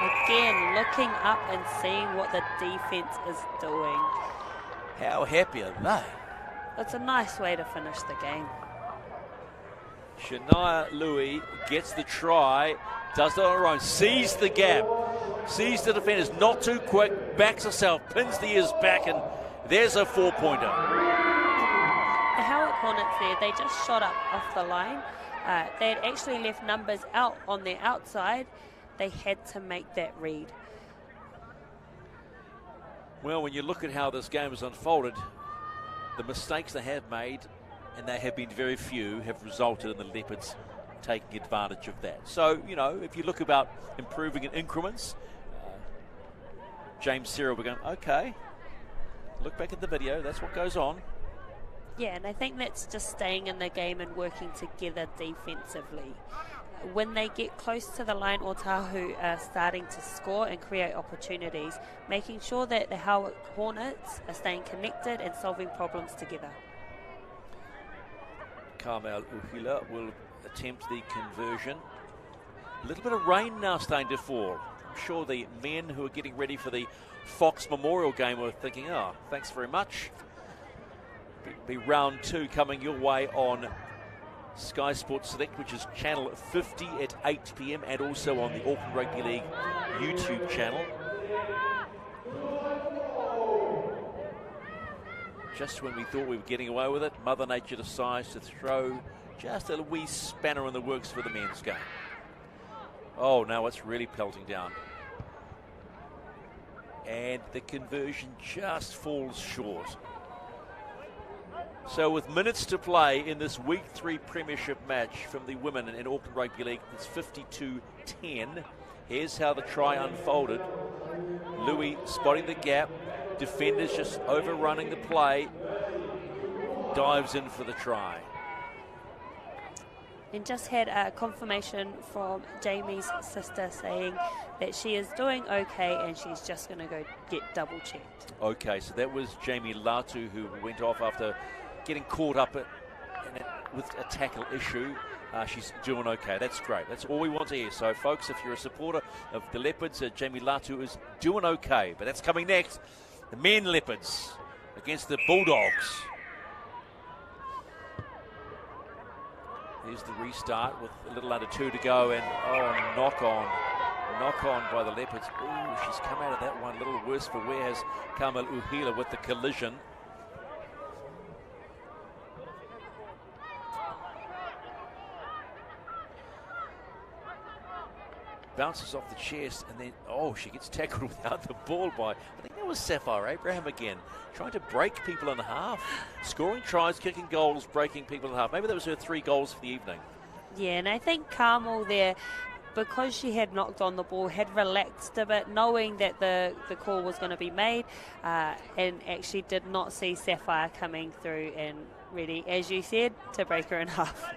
Again, looking up and seeing what the defense is doing. How happy are they? It's a nice way to finish the game. Shania Louis gets the try, does it on her own, sees the gap, sees the defenders, not too quick, backs herself, pins the ears back, and there's a 4-pointer. The Howick Hornets there, they just shot up off the line. They had actually left numbers out on their outside. They had to make that read. Well, when you look at how this game has unfolded, the mistakes they have made, and they have been very few, have resulted in the Leopards taking advantage of that. So, you know, if you look about improving in increments, James Cyril, we're going, okay, look back at the video, that's what goes on. Yeah, and I think that's just staying in the game and working together defensively. When they get close to the line, Otahuhu are starting to score and create opportunities, making sure that the Howick Hornets are staying connected and solving problems together. Carmel Uhila will attempt the conversion. A little bit of rain now starting to fall I'm sure the men who are getting ready for the Fox Memorial game were thinking, oh, thanks very much. Be round 2 coming your way on Sky Sports Select, which is channel 50 at 8 p.m. and also on the Auckland Rugby League YouTube channel. Just when we thought we were getting away with it, Mother Nature decides to throw just a wee spanner in the works for the men's game. Oh, now it's really pelting down. And the conversion just falls short. So with minutes to play in this Week 3 Premiership match from the women in Auckland Rugby League, it's 52-10. Here's how the try unfolded. Louis spotting the gap. Defenders just overrunning the play. Dives in for the try. And just had a confirmation from Jamie's sister saying that she is doing okay and she's just going to go get double checked. Okay, so that was Jamie Latu, who went off after getting caught up with a tackle issue. She's doing okay. That's great. That's all we want to hear. So, folks, if you're a supporter of the Leopards, Jamie Latu is doing okay. But that's coming next. The men Leopards against the Bulldogs. Here's the restart with a little under 2 to go, and knock on by the Leopards. Ooh, she's come out of that one a little worse for wear, has Carmel Uhila with the collision. Bounces off the chest, and then, she gets tackled without the ball by, I think that was Sapphire Abraham again, trying to break people in half. Scoring tries, kicking goals, breaking people in half. Maybe that was her 3 goals for the evening. Yeah, and I think Carmel there, because she had knocked on the ball, had relaxed a bit, knowing that the call was going to be made, and actually did not see Sapphire coming through and ready, as you said, to break her in half.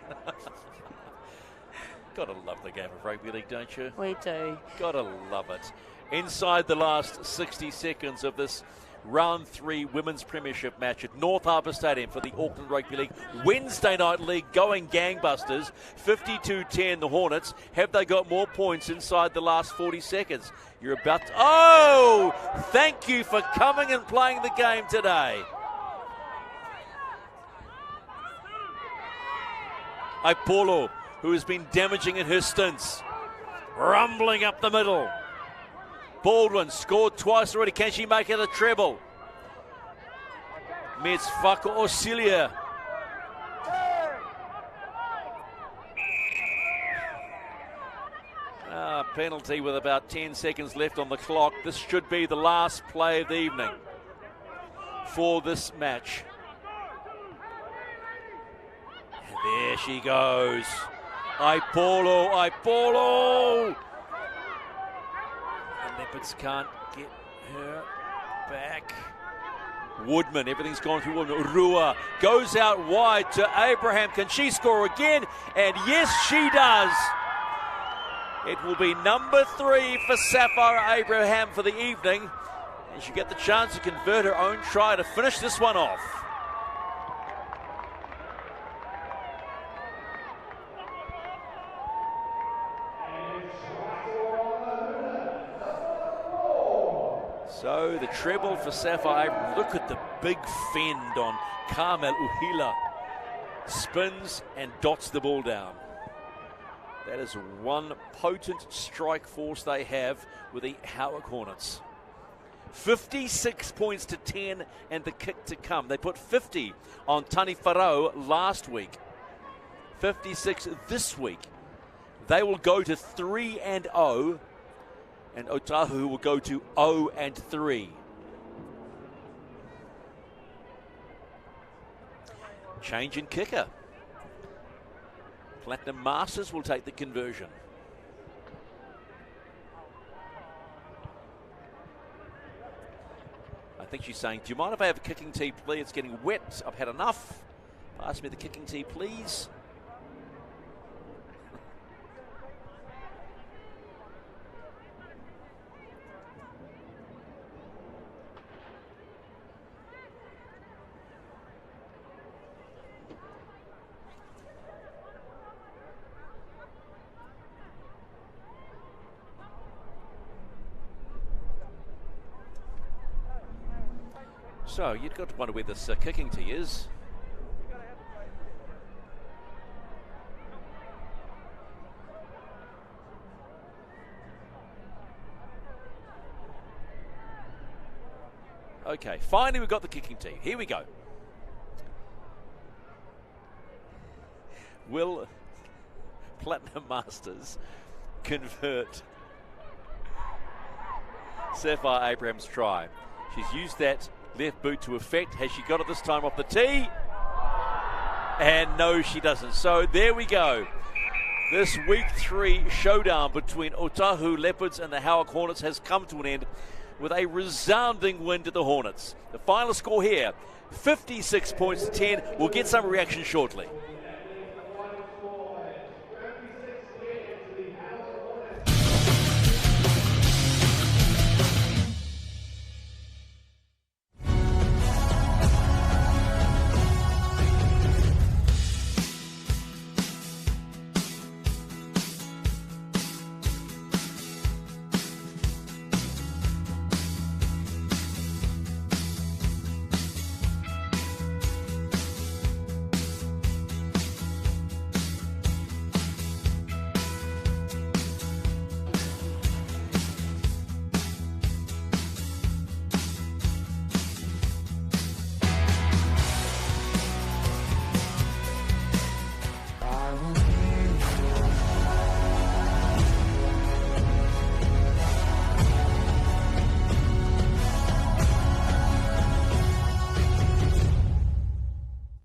Gotta love the game of rugby league, don't you? We do. Gotta love it. Inside the last 60 seconds of this round 3 women's premiership match at North Harbour Stadium for the Auckland Rugby League Wednesday night league, going gangbusters. 52-10 the Hornets. Have they got more points inside the last 40 seconds? You're about to... thank you for coming and playing the game today. Aipolo, who has been damaging in her stints. Rumbling up the middle. Baldwin scored twice already. Can she make it a treble? Mets Fako Osilia. Penalty with about 10 seconds left on the clock. This should be the last play of the evening for this match. There she goes. Aipolo! The Leopards can't get her back. Woodman, everything's gone through Woodman. Urua goes out wide to Abraham. Can she score again? And yes, she does. It will be number 3 for Sapphire Abraham for the evening. And she'll get the chance to convert her own try to finish this one off. So the treble for Sapphire. Look at the big fend on Carmel Uhila. Spins and dots the ball down. That is one potent strike force they have with the Howick Hornets. 56 points to 10 and the kick to come. They put 50 on Tani Wharau last week. 56 this week. They will go to 3-0. And Otahuhu will go to 0-3. Change in kicker. Platinum Masters will take the conversion. I think she's saying, do you mind if I have a kicking tee, please? It's getting wet. I've had enough. Pass me the kicking tee, please. So you've got to wonder where this kicking tee is. Okay, finally we've got the kicking tee. Here we go. Will Platinum Masters convert Sapphire Abraham's try? She's used that left boot to effect. Has she got it this time off the tee? And no, she doesn't. So there we go. This week 3 showdown between Otahuhu Leopards and the Howick Hornets has come to an end with a resounding win to the Hornets. The final score here, 56 points to 10. We'll get some reaction shortly.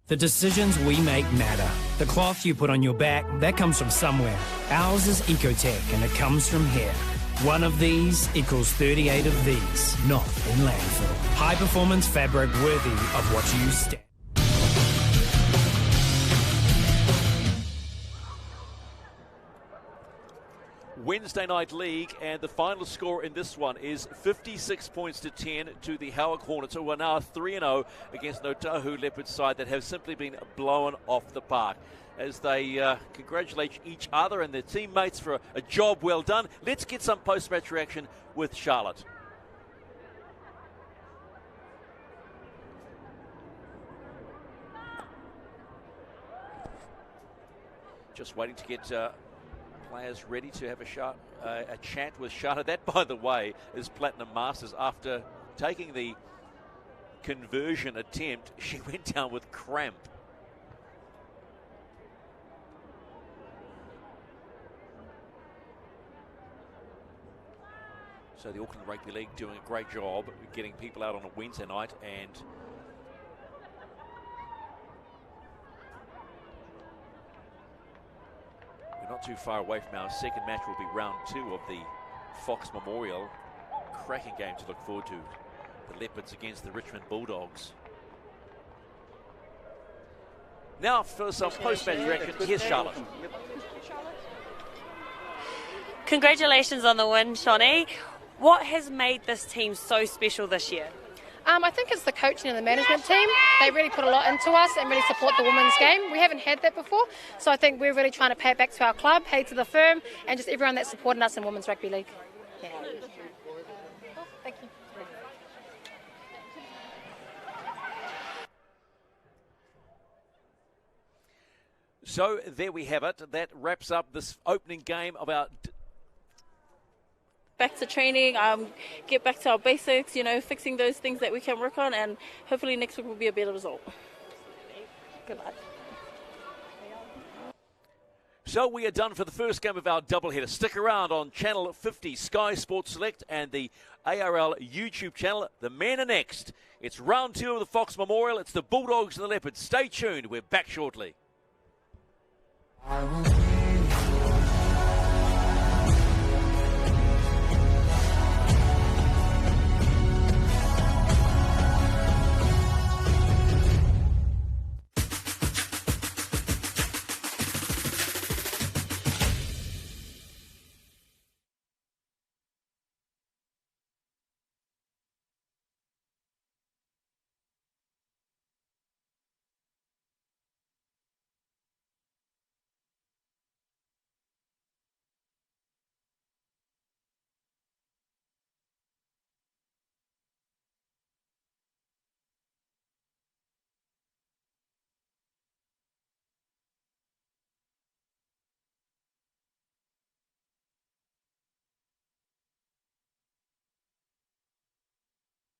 The decisions we make matter. The cloth you put on your back, that comes from somewhere. Ours is Ecotech, and it comes from here. One of these equals 38 of these, not in landfill. High-performance fabric worthy of what you stand. Wednesday night league, and the final score in this one is 56 points to 10 to the Howick Hornets, who are now 3-0 against an Otahuhu Leopards side that have simply been blown off the park. As they congratulate each other and their teammates for a job well done, let's get some post-match reaction with Charlotte. Just waiting to get players ready to have a chat with Charlotte. That, by the way, is Platinum Masters. After taking the conversion attempt, she went down with cramp. So the Auckland Rugby League doing a great job getting people out on a Wednesday night, and we're not too far away from our second match. Will be round 2 of the Fox Memorial. Cracking game to look forward to. The Leopards against the Richmond Bulldogs. Now for some post-match reaction, here's Charlotte. Congratulations on the win, Shawnee. What has made this team so special this year? I think it's the coaching and the management team. They really put a lot into us and really support the women's game. We haven't had that before, so I think we're really trying to pay it back to our club, pay to the firm, and just everyone that's supported us in Women's Rugby League. Yeah. Thank you. So there we have it. That wraps up this opening game of our... Back to training, get back to our basics, fixing those things that we can work on, and hopefully next week will be a better result. Good luck. So we are done for the first game of our doubleheader. Stick around on Channel 50, Sky Sports Select, and the ARL YouTube channel. The men are next. It's round 2 of the Fox Memorial. It's the Bulldogs and the Leopards. Stay tuned. We're back shortly.